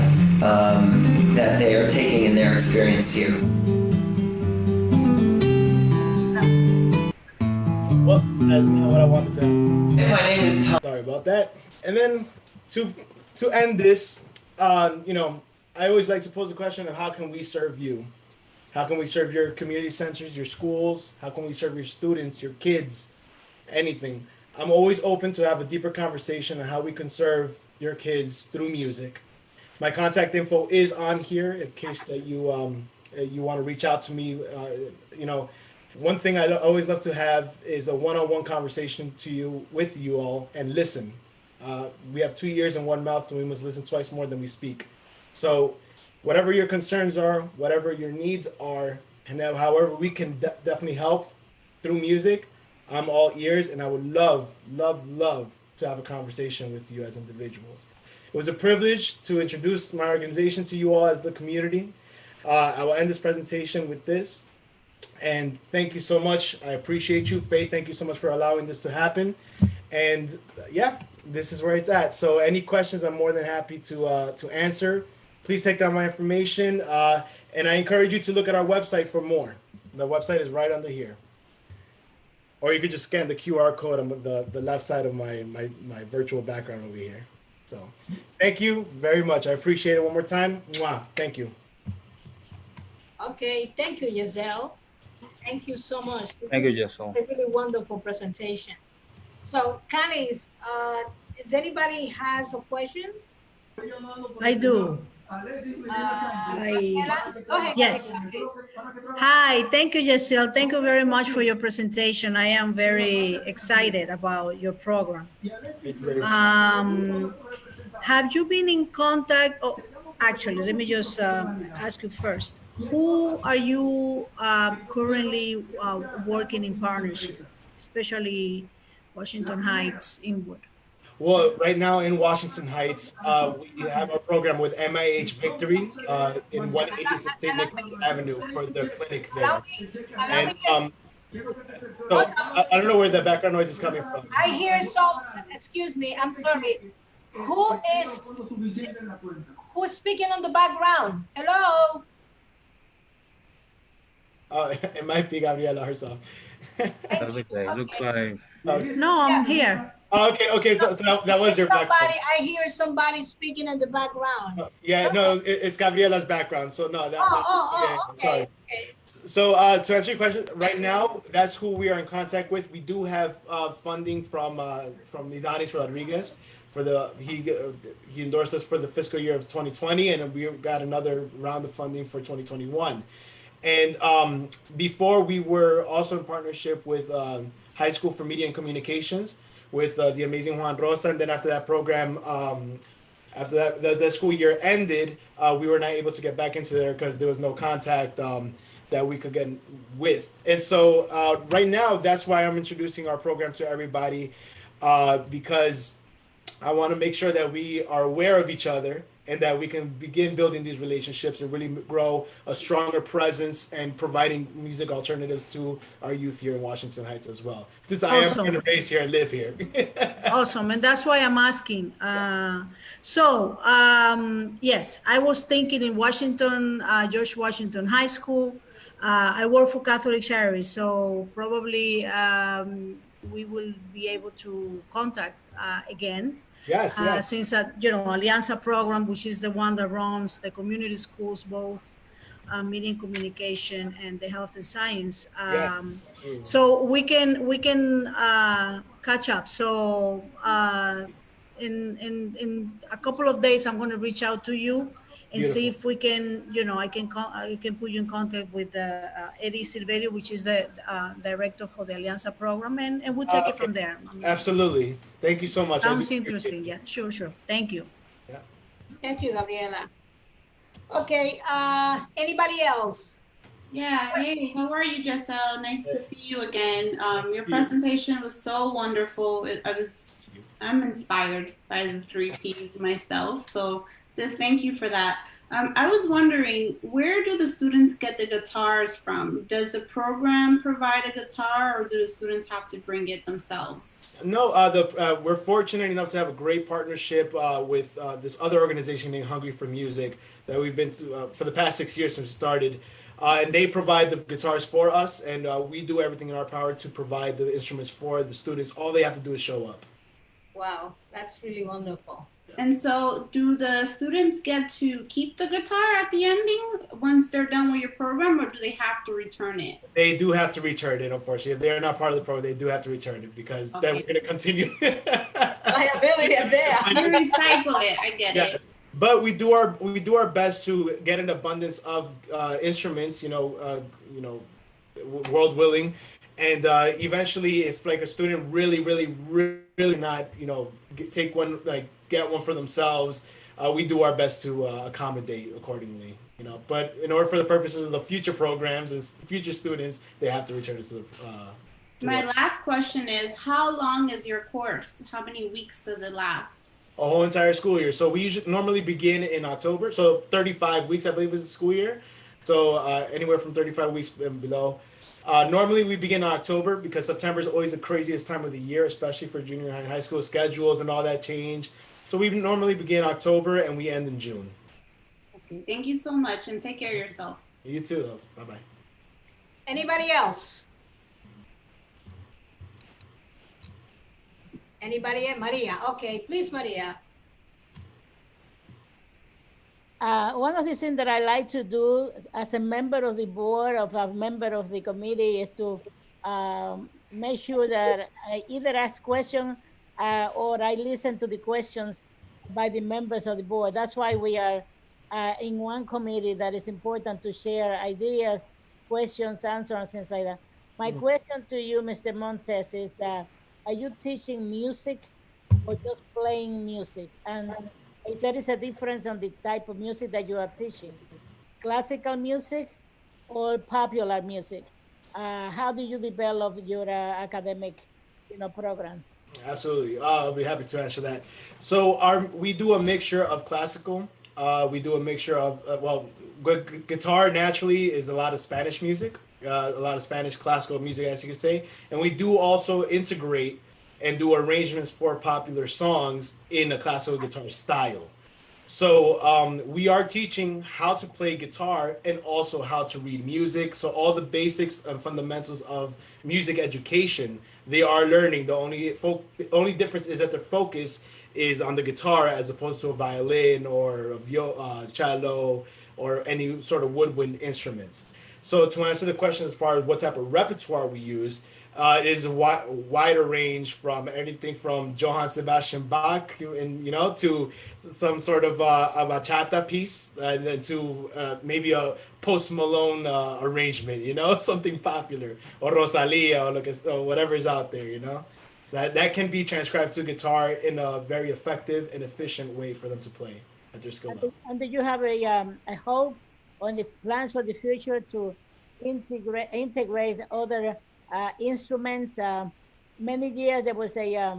that they are taking in their experience here. Well, that's not what I wanted to. And my name is Tom. Sorry about that. And then to end this, you know, I always like to pose the question of how can we serve you? How can we serve your community centers, your schools? How can we serve your students, your kids, anything? I'm always open to have a deeper conversation on how we can serve your kids through music. My contact info is on here in case that you want to reach out to me. You know, one thing I always love to have is a one-on-one conversation with you all and listen. We have 2 ears and one mouth, so we must listen twice more than we speak. So whatever your concerns are, whatever your needs are, and then however we can definitely help through music, I'm all ears, and I would love to have a conversation with you as individuals. It was a privilege to introduce my organization to you all as the community. I will end this presentation with this. And thank you so much. I appreciate you. Faith, thank you so much for allowing this to happen. And yeah, this is where it's at. So any questions, I'm more than happy to answer. Please take down my information. And I encourage you to look at our website for more. The website is right under here. Or you could just scan the QR code on the left side of my virtual background over here. So thank you very much. I appreciate it one more time. Mwah. Thank you. Okay, thank you, Giselle. Thank you so much. Thank you, Giselle. A really wonderful presentation. So, Canis, does anybody has a question? I do. Go ahead. Yes. Hi, thank you, Giselle. Thank you very much for your presentation. I am very excited about your program. Have you been in contact? Oh, actually, let me just ask you first. Who are you currently working in partnership, especially Washington Heights, Inwood? Well, right now in Washington Heights, we have a program with MIH Victory in 180th St. Nicholas Avenue for their clinic there. And so I don't know where the background noise is coming from. I hear some, excuse me, I'm sorry. Who is speaking on the background? Hello? It might be Gabriela herself. That's okay. Looks like. No, I'm here. Okay. So that was your background. I hear somebody speaking in the background. Yeah, no, it's Gabriela's background. So no, okay. Sorry. So to answer your question, right now, that's who we are in contact with. We do have funding from Idanis Rodriguez for he endorsed us for the fiscal year of 2020, and we got another round of funding for 2021. And before, we were also in partnership with High School for Media and Communications with the amazing Juan Rosa. And then after that program, after that the school year ended, we were not able to get back into there because there was no contact that we could get with. And so right now, that's why I'm introducing our program to everybody, because I want to make sure that we are aware of each other and that we can begin building these relationships and really grow a stronger presence and providing music alternatives to our youth here in Washington Heights as well. Since I am going to base here and live here. Awesome, and that's why I'm asking. Yes, I was thinking in Washington, George Washington High School. I work for Catholic Charities, so probably we will be able to contact again. Yes. Since Alianza program, which is the one that runs the community schools, both media and communication and the health and science. So we can catch up. So in a couple of days, I'm going to reach out to you and see Beautiful. if we can, I can put you in contact with Eddie Silverio, which is the director for the Alianza program, and we'll take it Okay. from there. Absolutely. Thank you so much. I do Sounds appreciate interesting. it. Yeah, sure. Thank you. Yeah. Thank you, Gabriela. Okay, anybody else? Yeah, hey, how are you, Giselle? Nice to see you again. Your you. presentation was so wonderful. I'm inspired by the three Ps myself. So just thank you for that. I was wondering, where do the students get the guitars from? Does the program provide a guitar, or do the students have to bring it themselves? No, we're fortunate enough to have a great partnership with this other organization named Hungry for Music that we've been to for the past 6 years since it started. And they provide the guitars for us, and we do everything in our power to provide the instruments for the students. All they have to do is show up. Wow, that's really wonderful. And so, do the students get to keep the guitar at the ending once they're done with your program, or do they have to return it? They do have to return it, unfortunately. If they're not part of the program, they do have to return it because then we're going to continue. Liability is there. You recycle it. I get it. But we do our best to get an abundance of instruments, world willing, and eventually, if like a student really not, take one, like get one for themselves, we do our best to accommodate accordingly. But in order for the purposes of the future programs and future students, they have to return it to the. My last question is, how long is your course? How many weeks does it last? A whole entire school year. So we usually normally begin in October. So 35 weeks, I believe, is the school year. So anywhere from 35 weeks and below. Normally we begin in October because September is always the craziest time of the year, especially for junior high and high school schedules and all that change. So we normally begin October and we end in June. Okay, thank you so much and take care of yourself. You too, love. Bye-bye. Anybody else? Anybody else? Maria. Okay, please, Maria. One of the things that I like to do as a member of the board, of a member of the committee, is to make sure that I either ask questions or I listen to the questions by the members of the board. That's why we are in one committee that is important to share ideas, questions, answers, and things like that. My question to you, Mr. Montes, is that are you teaching music or just playing music? And if there is a difference on the type of music that you are teaching, classical music or popular music, how do you develop your academic, program? Absolutely. I'll be happy to answer that. So we do a mixture of classical. We do a mixture of guitar naturally is a lot of Spanish music, a lot of Spanish classical music, as you could say, and we do also integrate and do arrangements for popular songs in a classical guitar style. So we are teaching how to play guitar and also how to read music. So all the basics and fundamentals of music education, they are learning. The only difference is that their focus is on the guitar as opposed to a violin or a cello or any sort of woodwind instruments. So to answer the question as far as what type of repertoire we use, it is a wider range from anything from Johann Sebastian Bach, and to some sort of a bachata piece, and then to maybe a Post Malone arrangement, something popular, or Rosalia, or whatever is out there, that can be transcribed to guitar in a very effective and efficient way for them to play at their skill level. And do you have a hope on the plans for the future to integrate other instruments? Many years there was a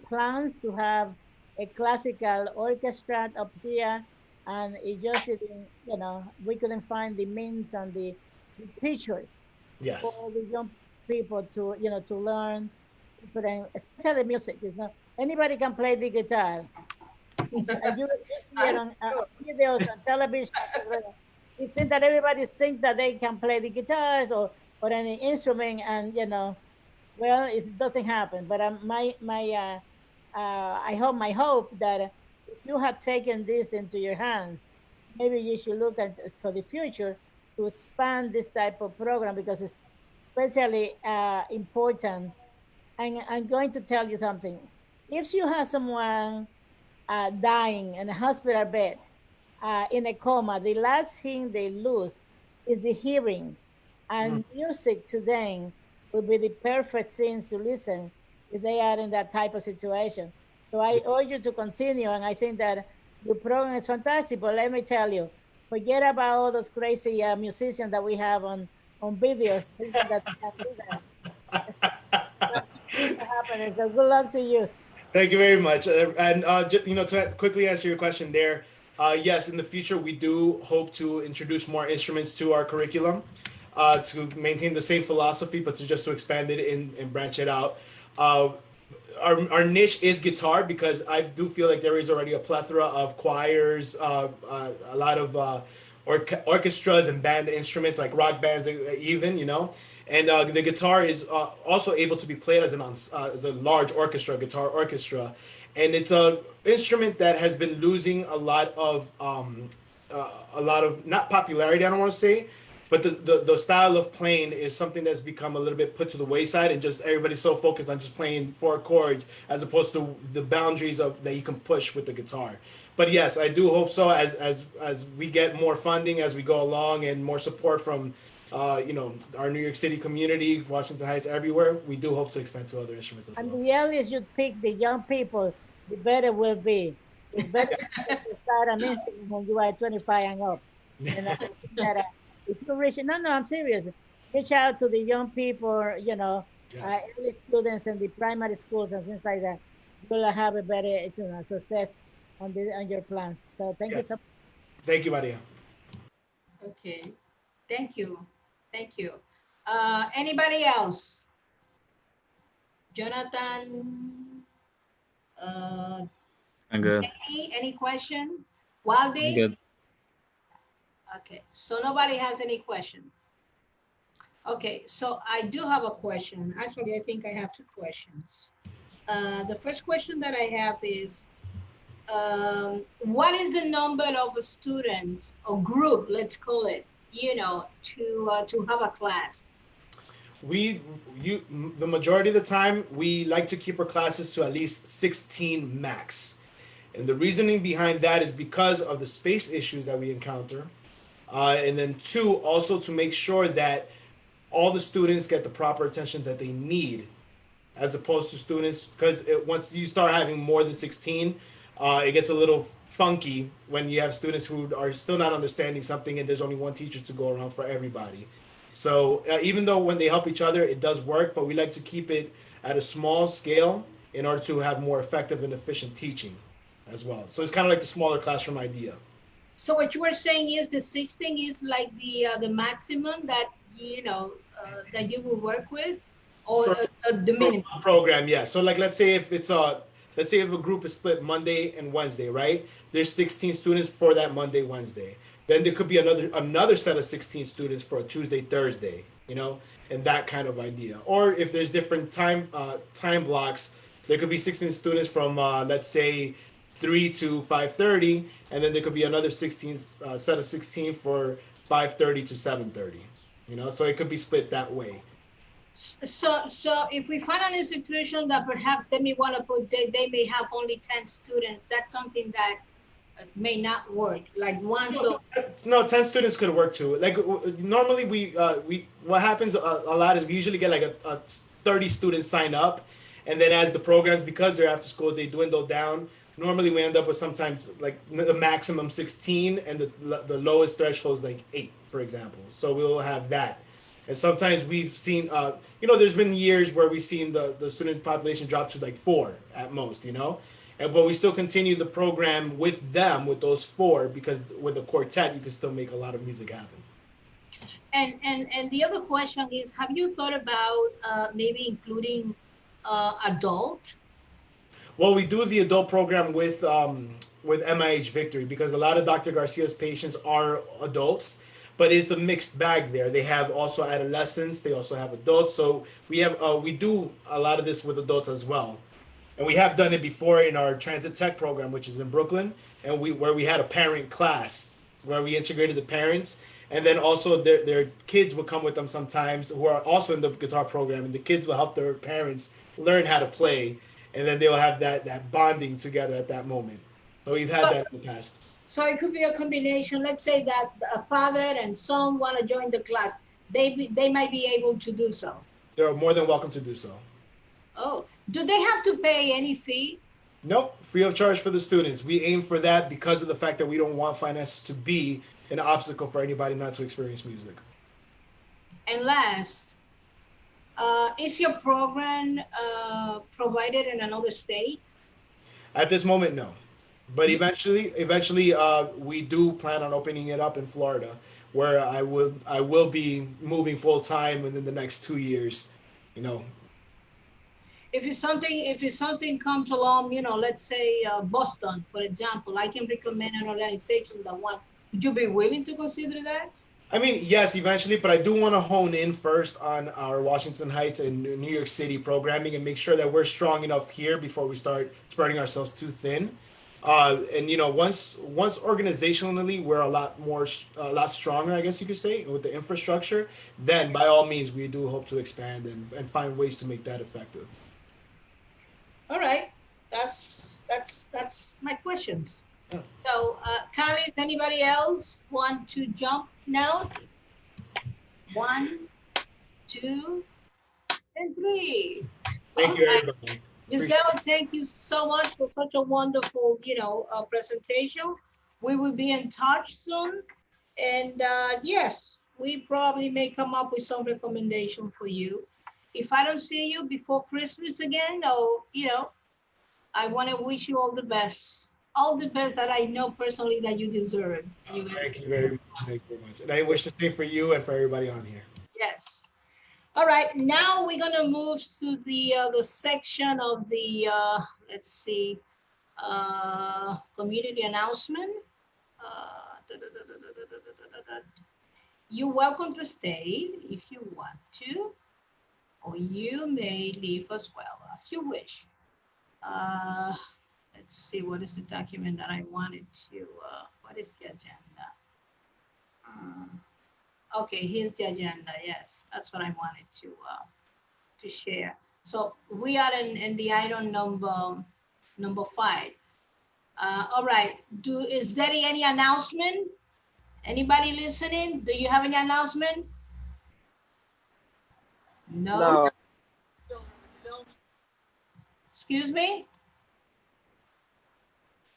plans to have a classical orchestra up here, and it just didn't, we couldn't find the means and the teachers Yes. for the young people to, to learn, especially music. Anybody can play the guitar. You hear on videos on television. It seems that everybody thinks that they can play the guitars or any instrument, and well, it doesn't happen. But my hope that if you have taken this into your hands, maybe you should look at for the future to expand this type of program, because it's especially important. And I'm going to tell you something. if you have someone dying in a hospital bed, in a coma, the last thing they lose is the hearing. And music to them will be the perfect things to listen if they are in that type of situation. So I urge you to continue, and I think that your program is fantastic. But let me tell you, forget about all those crazy musicians that we have on videos thinking that they can do that. It's not happening. So good luck to you. Thank you very much. And to quickly answer your question there, yes, in the future we do hope to introduce more instruments to our curriculum, to maintain the same philosophy, but to expand it and branch it out. Uh, our niche is guitar because I do feel like there is already a plethora of choirs, a lot of orchestras and band instruments like rock bands, even. And the guitar is also able to be played as a large guitar orchestra, and it's a instrument that has been losing a lot of not popularity. I don't want to say, but the style of playing is something that's become a little bit put to the wayside, and just everybody's so focused on just playing four chords as opposed to the boundaries of that you can push with the guitar. But yes, I do hope so. As we get more funding as we go along and more support from our New York City community, Washington Heights, everywhere, we do hope to expand to other instruments as And well. the earliest you pick the young people, the better will be. It's better to start an instrument when you are 25 and up. And I think that if you reach, no, I'm serious. Reach out to the young people, Yes. early students in the primary schools and things like that. You'll have a better, success on your plan. So thank you Yes. so much. Thank you, Maria. Okay, thank you, thank you. Anybody else? Jonathan, uh, I'm good. any question? I'm Waldy? good. Okay, so nobody has any question. Okay, so I do have a question. Actually, I think I have two questions. The first question that I have is, what is the number of students or group, let's call it, to have a class? The majority of the time we like to keep our classes to at least 16 max, and the reasoning behind that is because of the space issues that we encounter, and then two, also to make sure that all the students get the proper attention that they need, as opposed to students, because once you start having more than 16, it gets a little funky when you have students who are still not understanding something and there's only one teacher to go around for everybody. So even though when they help each other it does work, but we like to keep it at a small scale in order to have more effective and efficient teaching as well. So it's kind of like the smaller classroom idea. So what you were saying is the 16 is like the maximum that that you will work with, or the minimum? Program, yeah. So like let's say if a group is split Monday and Wednesday, right? There's 16 students for that Monday, Wednesday. Then there could be another set of 16 students for a Tuesday, Thursday, and that kind of idea. Or if there's different time blocks, there could be 16 students from let's say 3 to 5:30, and then there could be another 16 set of 16 for 5:30 to 7:30. So it could be split that way. So if we find an institution that perhaps they may want to put, they may have only 10 students, that's something that may not work, like one. So No, 10 students could work too. Like normally we what happens a lot is we usually get like a 30 students sign up, and then as the programs, because they're after school, they dwindle down. Normally we end up with sometimes like the maximum 16, and the lowest threshold is like 8, for example. So we'll have that. And sometimes we've seen, there's been years where we've seen the student population drop to like 4 at most, but we still continue the program with them, with those 4, because with a quartet, you can still make a lot of music happen. And the other question is, have you thought about maybe including adult? Well, we do the adult program with MIH Victory, because a lot of Dr. Garcia's patients are adults, but it's a mixed bag there. They have also adolescents, they also have adults. So we do a lot of this with adults as well. And we have done it before in our Transit Tech program, which is in Brooklyn, and where we had a parent class where we integrated the parents, and then also their kids would come with them sometimes, who are also in the guitar program, and the kids will help their parents learn how to play. and then they'll have that bonding together at that moment. So we've had that in the past. So it could be a combination. Let's say that a father and son want to join the class. They might be able to do so. They're more than welcome to do so. Oh, do they have to pay any fee? Nope, free of charge for the students. We aim for that because of the fact that we don't want finances to be an obstacle for anybody not to experience music. And last, is your program provided in another state? At this moment, no. But eventually, we do plan on opening it up in Florida, where I will be moving full time within the next 2 years. You know, If it's something comes along, let's say Boston, for example, I can recommend an organization that want. Would you be willing to consider that? I mean, yes, eventually, but I do want to hone in first on our Washington Heights and New York City programming and make sure that we're strong enough here before we start spreading ourselves too thin. And once organizationally we're a lot stronger, I guess you could say, with the infrastructure, then by all means we do hope to expand and find ways to make that effective. All right, that's my questions. Yeah. So, Carlos, anybody else want to jump now? 1, 2, and 3. Thank you, everybody. Giselle, thank you so much for such a wonderful, presentation. We will be in touch soon. And yes, we probably may come up with some recommendation for you. If I don't see you before Christmas again, or, I want to wish you all the best. All the best that I know personally that you deserve. Thank you very much. Thank you very much. And I wish the same for you and for everybody on here. Yes. All right, now we're gonna move to the section of the let's see, community announcement. You're welcome to stay if you want to, or you may leave as well as you wish. Let's see, what is the document that I wanted to? What is the agenda? Okay, here's the agenda. Yes, that's what I wanted to share. So we are in the item number 5. All right. Is there any announcement? Anybody listening? Do you have any announcement? No. Excuse me.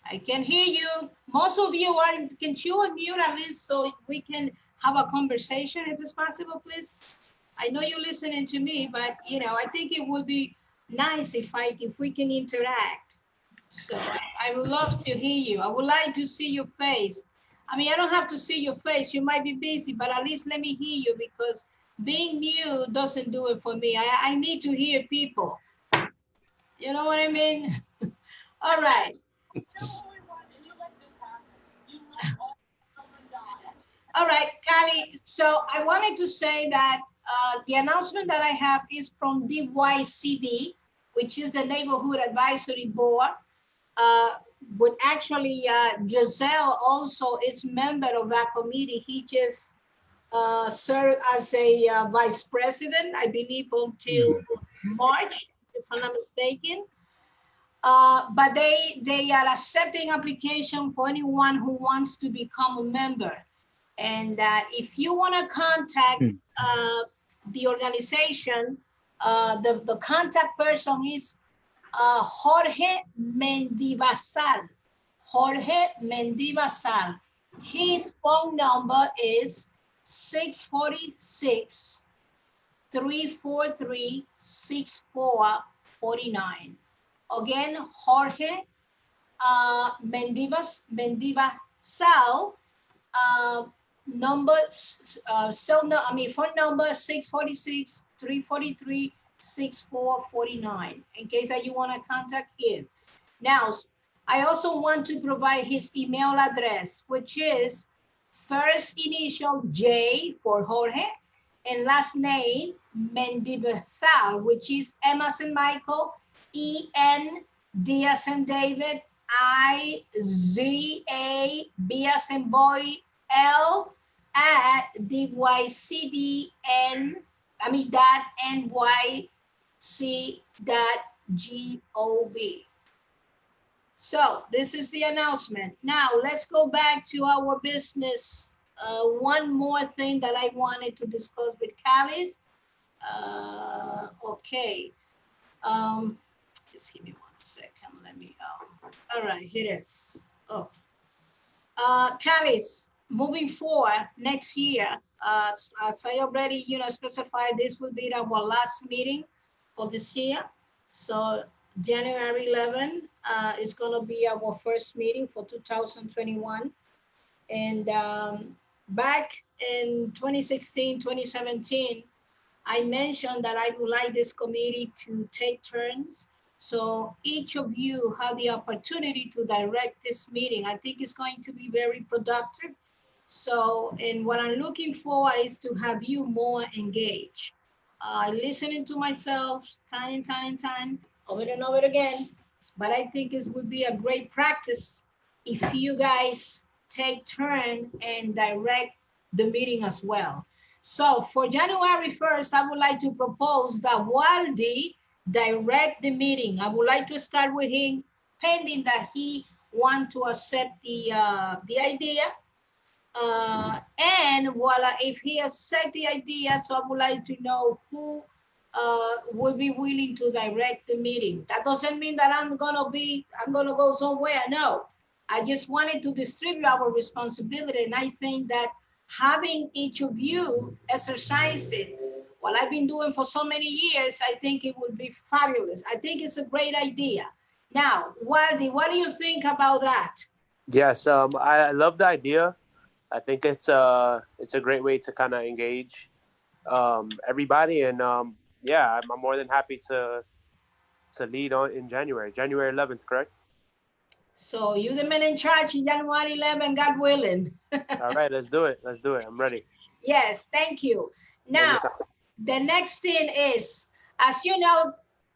I can hear you. Most of you are. Can you unmute at least so we can have a conversation if it's possible, please? I know you're listening to me, but I think it would be nice if we can interact. So I would love to hear you. I would like to see your face. I mean, I don't have to see your face. You might be busy, but at least let me hear you, because being mute doesn't do it for me. I need to hear people. You know what I mean? All right. All right, Kali. So I wanted to say that the announcement that I have is from DYCD, which is the Neighborhood Advisory Board. But actually, Giselle also is member of that committee. He just served as a vice president, I believe, until March, if I'm not mistaken. But they are accepting application for anyone who wants to become a member. And if you want to contact the organization, the contact person is Jorge Mendivasal. Jorge Mendivasal. His phone number is 646-343-6449. Again, Jorge Mendivasal. Phone number 646-343-6449, in case that you want to contact him. Now, I also want to provide his email address, which is first initial J for Jorge and last name Mendivasal, which is M as in Michael, E-N, D as in David, I-Z-A, B as in boy, L at DYCDN, .nyc.org. So this is the announcement. Now let's go back to our business. One more thing that I wanted to discuss with Callis. Okay. Just give me 1 second. Let me, all right, here it is. Oh. Callis, moving forward next year, as I already, specified, this will be our last meeting for this year. So January 11 is going to be our first meeting for 2021. And back in 2016, 2017, I mentioned that I would like this committee to take turns. So each of you have the opportunity to direct this meeting. I think it's going to be very productive. So, and what I'm looking for is to have you more engaged. Listening to myself time and time and time, over and over again. But I think it would be a great practice if you guys take turn and direct the meeting as well. So for January 1st, I would like to propose that Waldi direct the meeting. I would like to start with him, pending that he want to accept the idea. And voila, if he accept the idea, so I would like to know who will be willing to direct the meeting. That doesn't mean that I'm gonna go somewhere, no. I just wanted to distribute our responsibility, and I think that having each of you exercise it, what I've been doing for so many years, I think it would be fabulous. I think it's a great idea. Now, Waldi, what do you think about that? Yes, I love the idea. I think it's a great way to kind of engage everybody, and yeah, I'm more than happy to lead on in January 11th, correct? So you the man in charge in January 11, God willing. All right, let's do it. I'm ready. Yes, thank you. Now, the next thing is, as you know,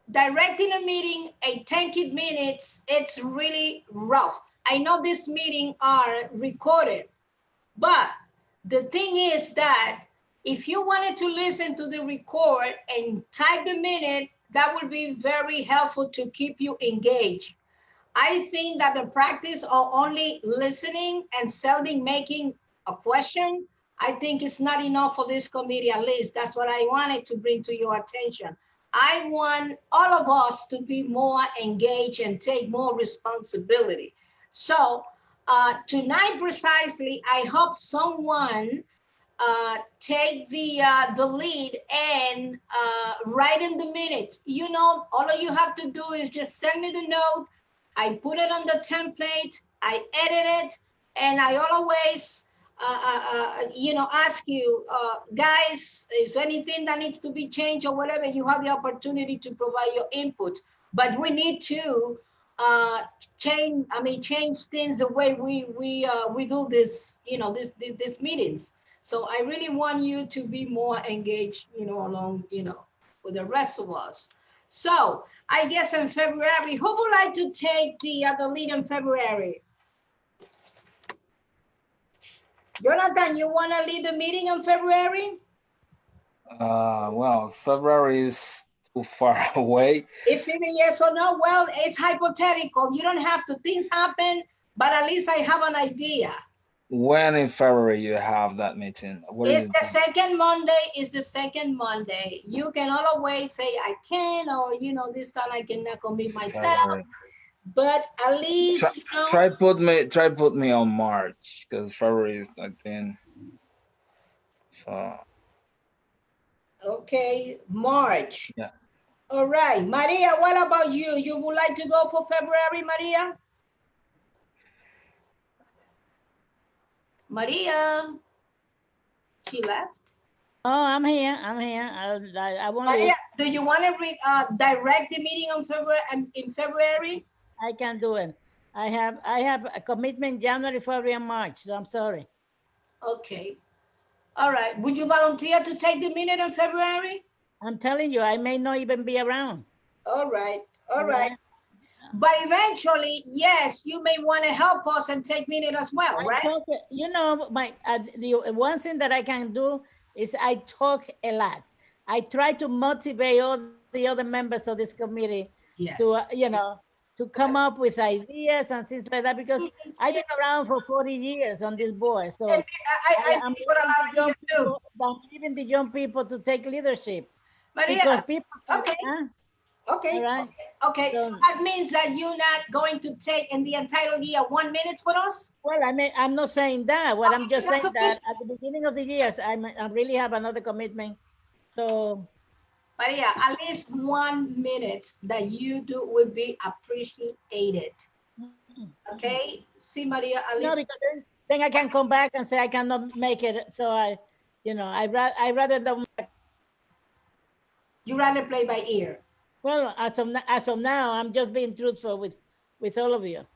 directing a meeting, 10 minutes, it's really rough. I know this meeting are recorded, but the thing is that if you wanted to listen to the record and type the minute, that would be very helpful to keep you engaged. I think that the practice of only listening and seldom making a question, I think it's not enough for this committee, at least. That's what I wanted to bring to your attention. I want all of us to be more engaged and take more responsibility. So tonight precisely, I hope someone take the lead and write in the minutes. You know, all of you have to do is just send me the note. I put it on the template, I edit it, and I always, ask you, guys, if anything that needs to be changed or whatever, you have the opportunity to provide your input. But we need to change things the way we do this, this meetings. So I really want you to be more engaged, along, with the rest of us. So I guess in February, who would like to take the lead in February? Jonathan, you want to lead the meeting in February? Well, February is too far away. Is it a yes or no? Well, it's hypothetical. You don't have to. Things happen, but at least I have an idea. When in February you have that meeting? It's the second Monday. It's the second Monday. You can always say I can, or this time I cannot commit myself. February. But at least try put me on March, because February is not then. So. Okay, March. Yeah. All right, Maria. What about you? You would like to go for February, Maria? Maria, she left. Oh, I'm here. I want Maria, do you want to direct the meeting on February? In February, I can do it. I have a commitment January, February, and March. So I'm sorry. Okay. All right. Would you volunteer to take the minute in February? I'm telling you, I may not even be around. All right. All right. But eventually, yes, you may want to help us and take minute as well, right? The one thing that I can do is I talk a lot. I try to motivate all the other members of this committee Yes. to, to come up with ideas and things like that, because I've been around for 40 years on this board. So I I'm put a lot of years too. leaving the young people to take leadership. Maria, Because people, okay. Okay. All right. Okay. So that means that you're not going to take in the entitled year 1 minute with us? Well, I'm not saying that. What I'm just saying that's that at the beginning of the years, I really have another commitment. So, Maria, at least 1 minute that you do will be appreciated. Okay. See, Maria, at least. no, because then I can come back and say I cannot make it. So I rather don't. You rather play by ear. Well, as of now, I'm just being truthful with all of you.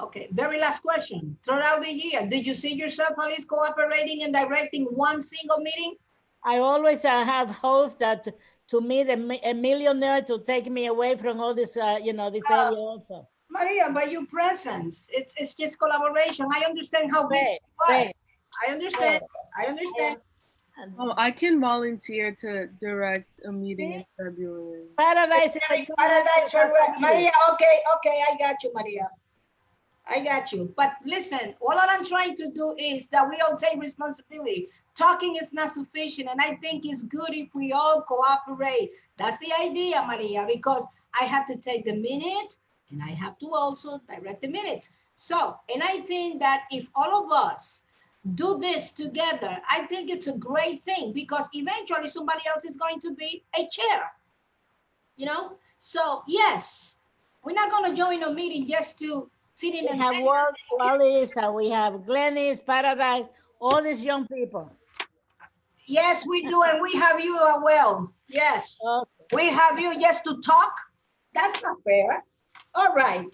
Okay, very last question. Throughout the year, did you see yourself at least cooperating and directing one single meeting? I always have hopes that to meet a millionaire to take me away from all this, this area also. Maria, by your presence, it's just collaboration. I understand how busy you are. I understand. I understand. Oh, I can volunteer to direct a meeting in February. Paradise February. Maria, okay, I got you, Maria. I got you. But listen, all I'm trying to do is that we all take responsibility. Talking is not sufficient, and I think it's good if we all cooperate. That's the idea, Maria, because I have to take the minute, and I have to also direct the minutes. So, and I think that if all of us do this together, I think it's a great thing, because eventually somebody else is going to be a chair, So, yes, we're not going to join a meeting just to sit in we have Wallis, we have Glennis, Paradise, all these young people. Yes, we do, and we have you as well. Yes, we have you just to talk. That's not fair. All right.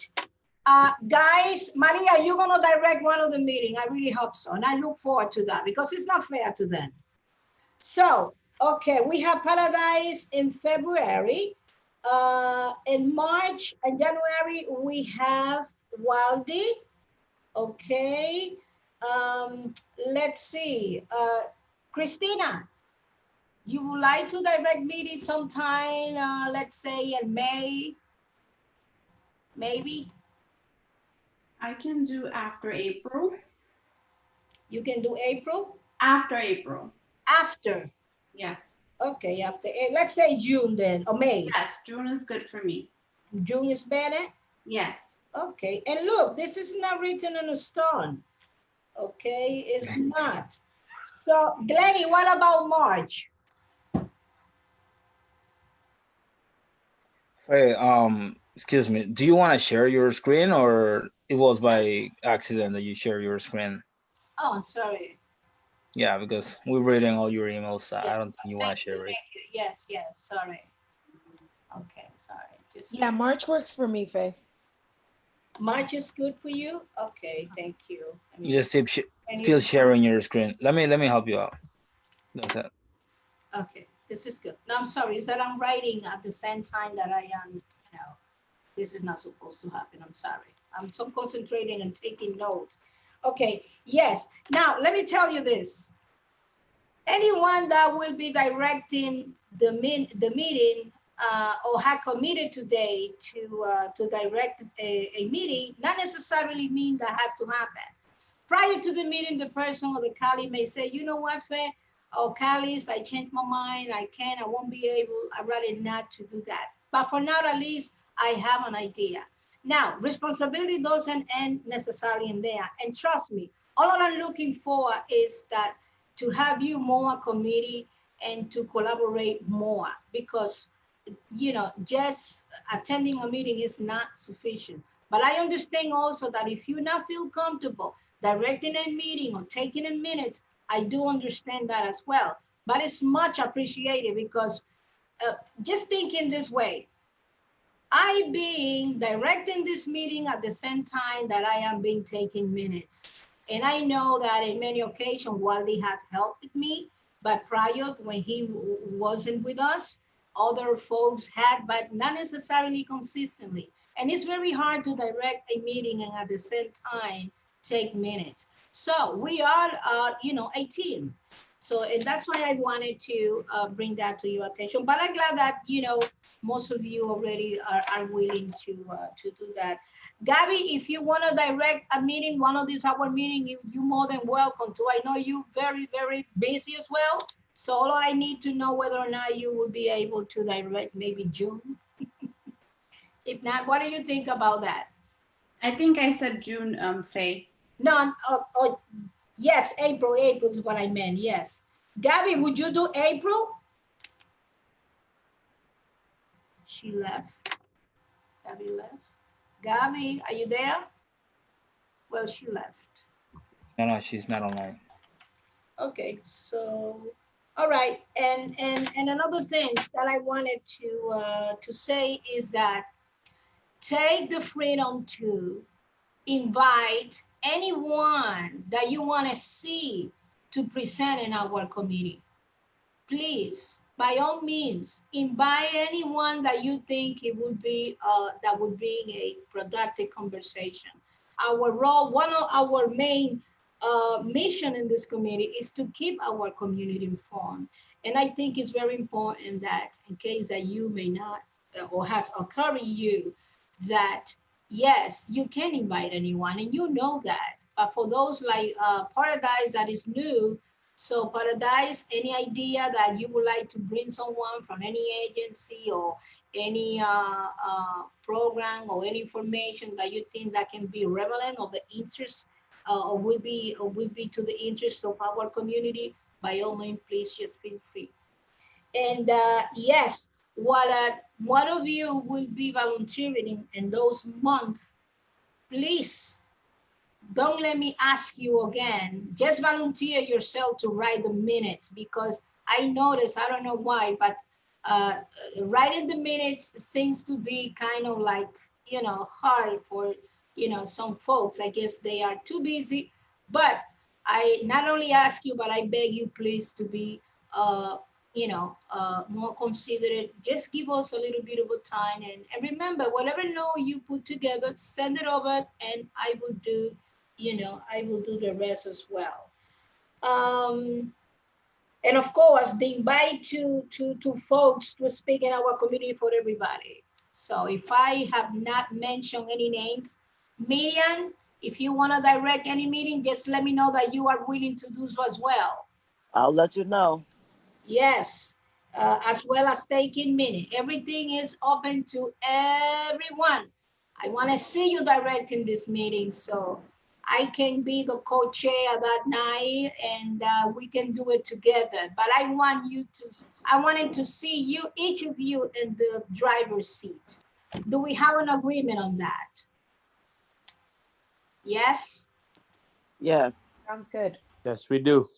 Guys, Maria, you're going to direct one of the meeting. I really hope so. And I look forward to that because it's not fair to them. So, okay, we have Paradise in February. In March and January, we have Waldy. Okay. Let's see. Christina, you would like to direct meeting sometime, let's say in May, maybe? I can do after April. You can do April? After April. After? Yes. Okay, after, let's say June then, or May. Yes, June is good for me. June is better? Yes. Okay, and look, this is not written on a stone. Okay, it's not. So, Glenny, what about March? Hey, excuse me. Do you want to share your screen, or it was by accident that you share your screen? Oh, I'm sorry. Yeah, because we're reading all your emails. I don't think you want to share it. Thank you. Yes, sorry. Okay, sorry. Yeah, March works for me, Faye. March is good for you? Okay, thank you. You just still sharing your screen. Let me help you out. That's it. Okay, this is good. No, I'm sorry. Is that I'm writing at the same time that I am, this is not supposed to happen. I'm sorry. I'm so concentrating and taking notes. Okay, yes. Now, let me tell you this. Anyone that will be directing the meeting or have committed today to direct a meeting, not necessarily mean that had to happen. Prior to the meeting, the person or the colleague may say, you know what, Faye? Oh, Callis, I changed my mind. I won't be able, I'd rather not to do that. But for now, at least I have an idea. Now, responsibility doesn't end necessarily in there. And trust me, all I'm looking for is that to have you more committee and to collaborate more, because, just attending a meeting is not sufficient. But I understand also that if you not feel comfortable directing a meeting or taking a minute, I do understand that as well. But it's much appreciated because just thinking this way, I being directing this meeting at the same time that I am being taking minutes. And I know that in many occasions, Waldy had helped me, but prior when he wasn't with us, other folks had, but not necessarily consistently. And it's very hard to direct a meeting and at the same time take minutes. So we are, a team. So, and that's why I wanted to bring that to your attention. But I'm glad that, you know, most of you already are willing to do that. Gabby, if you want to direct a meeting, one of these our meeting, you're more than welcome to. I know you very, very busy as well. So all I need to know whether or not you will be able to direct maybe June. If not, what do you think about that? I think I said June, Faye. No, yes, April is what I meant, yes. Gabby, would you do April? She left. Gabby left. Gabby, are you there? Well, she left. No, she's not online. Okay, so, all right, and another thing that I wanted to say is that take the freedom to invite anyone that you want to see to present in our committee. Please, by all means, invite anyone that you think it would be that would be a productive conversation. Our role, one of our main mission in this committee is to keep our community informed. And I think it's very important that in case that you may not or has occurred to you that yes, you can invite anyone and you know that. But for those like Paradise that is new, so Paradise, any idea that you would like to bring someone from any agency or any program or any information that you think that can be relevant or the interest or will be to the interest of our community, by all means, please just feel free. And yes, while one of you will be volunteering in those months, please don't let me ask you again, just volunteer yourself to write the minutes, because I noticed, I don't know why, but writing the minutes seems to be kind of like, you know, hard for, you know, some folks. I guess they are too busy, but I not only ask you, but I beg you please to be, you know, more considerate. Just give us a little bit of a time, and remember, whatever note you put together, send it over, and I will do, you know, I will do the rest as well. And of course, the invite to folks to speak in our community for everybody. So if I have not mentioned any names, Miriam, if you want to direct any meeting, just let me know that you are willing to do so as well. I'll let you know. Yes, as well as taking minutes. Everything is open to everyone. I want to see you directing this meeting so I can be the co-chair that night and we can do it together. But I wanted to see you, each of you in the driver's seat. Do we have an agreement on that? Yes? Yes. Sounds good. Yes, we do.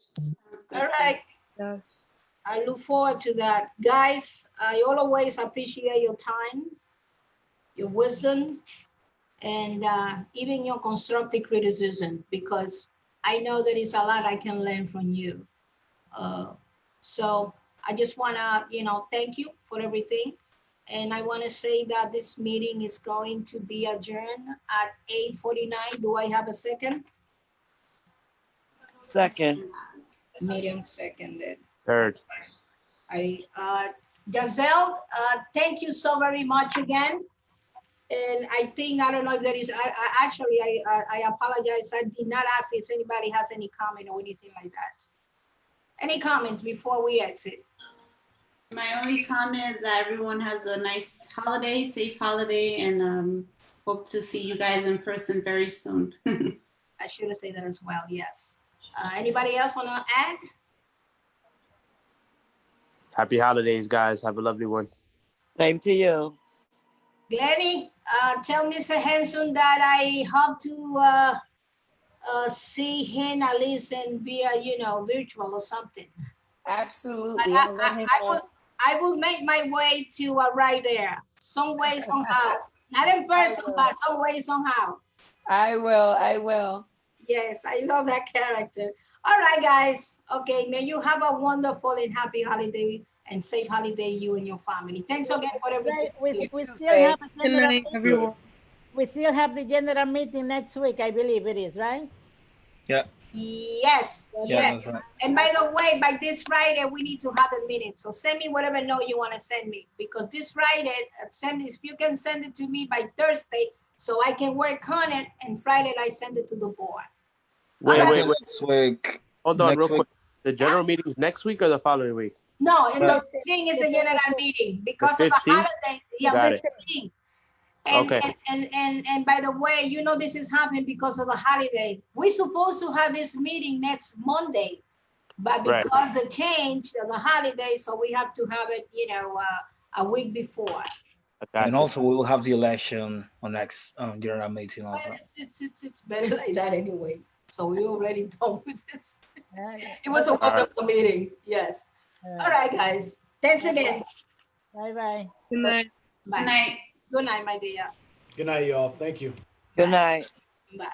All right. Yes. I look forward to that. Guys, I always appreciate your time, your wisdom, and even your constructive criticism, because I know there is a lot I can learn from you. So I just want to, you know, thank you for everything. And I want to say that this meeting is going to be adjourned at 8:49. Do I have a second? Second. Miriam seconded. Third. Giselle, thank you so very much again. And I think, I don't know if there is, I apologize. I did not ask if anybody has any comment or anything like that. Any comments before we exit? My only comment is that everyone has a nice holiday, safe holiday, and hope to see you guys in person very soon. I should have said that as well, yes. Anybody else want to add? Happy holidays, guys. Have a lovely one. Same to you. Glenny, tell Mr. Henson that I hope to see him at least via, you know, virtual or something. Absolutely. I will make my way to right there, some way, somehow. Not in person, but some way, somehow. I will. Yes, I love that character. All right, guys. Okay, may you have a wonderful and happy holiday and safe holiday, you and your family. Thanks again for everything. We still have the general meeting next week, I believe it is, right? Yeah. Yes, Yeah, yes. that's right. And by the way, by this Friday, we need to have a meeting. So send me whatever note you want to send me, because this Friday, if you can send it to me by Thursday, so I can work on it, and Friday I send it to the board. Wait. Next week. Hold on, Next real week. quick. The general meeting's next week or the following week? No, and the thing is a general meeting because of the 15th? holiday. Yeah, Got it. 15. And, Okay. and by the way, you know, this is happening because of the holiday. We're supposed to have this meeting next Monday, but Right. because the change of the holiday, so we have to have it, you know, a week before. And also we will have the election on next general meeting also. But it's better like that anyways. So we already done with this. It was a wonderful meeting. Yes. All right, guys. Thanks again. Bye-bye. Good night. Bye. Good night. Good night, my dear. Good night, y'all. Thank you. Good night. Bye.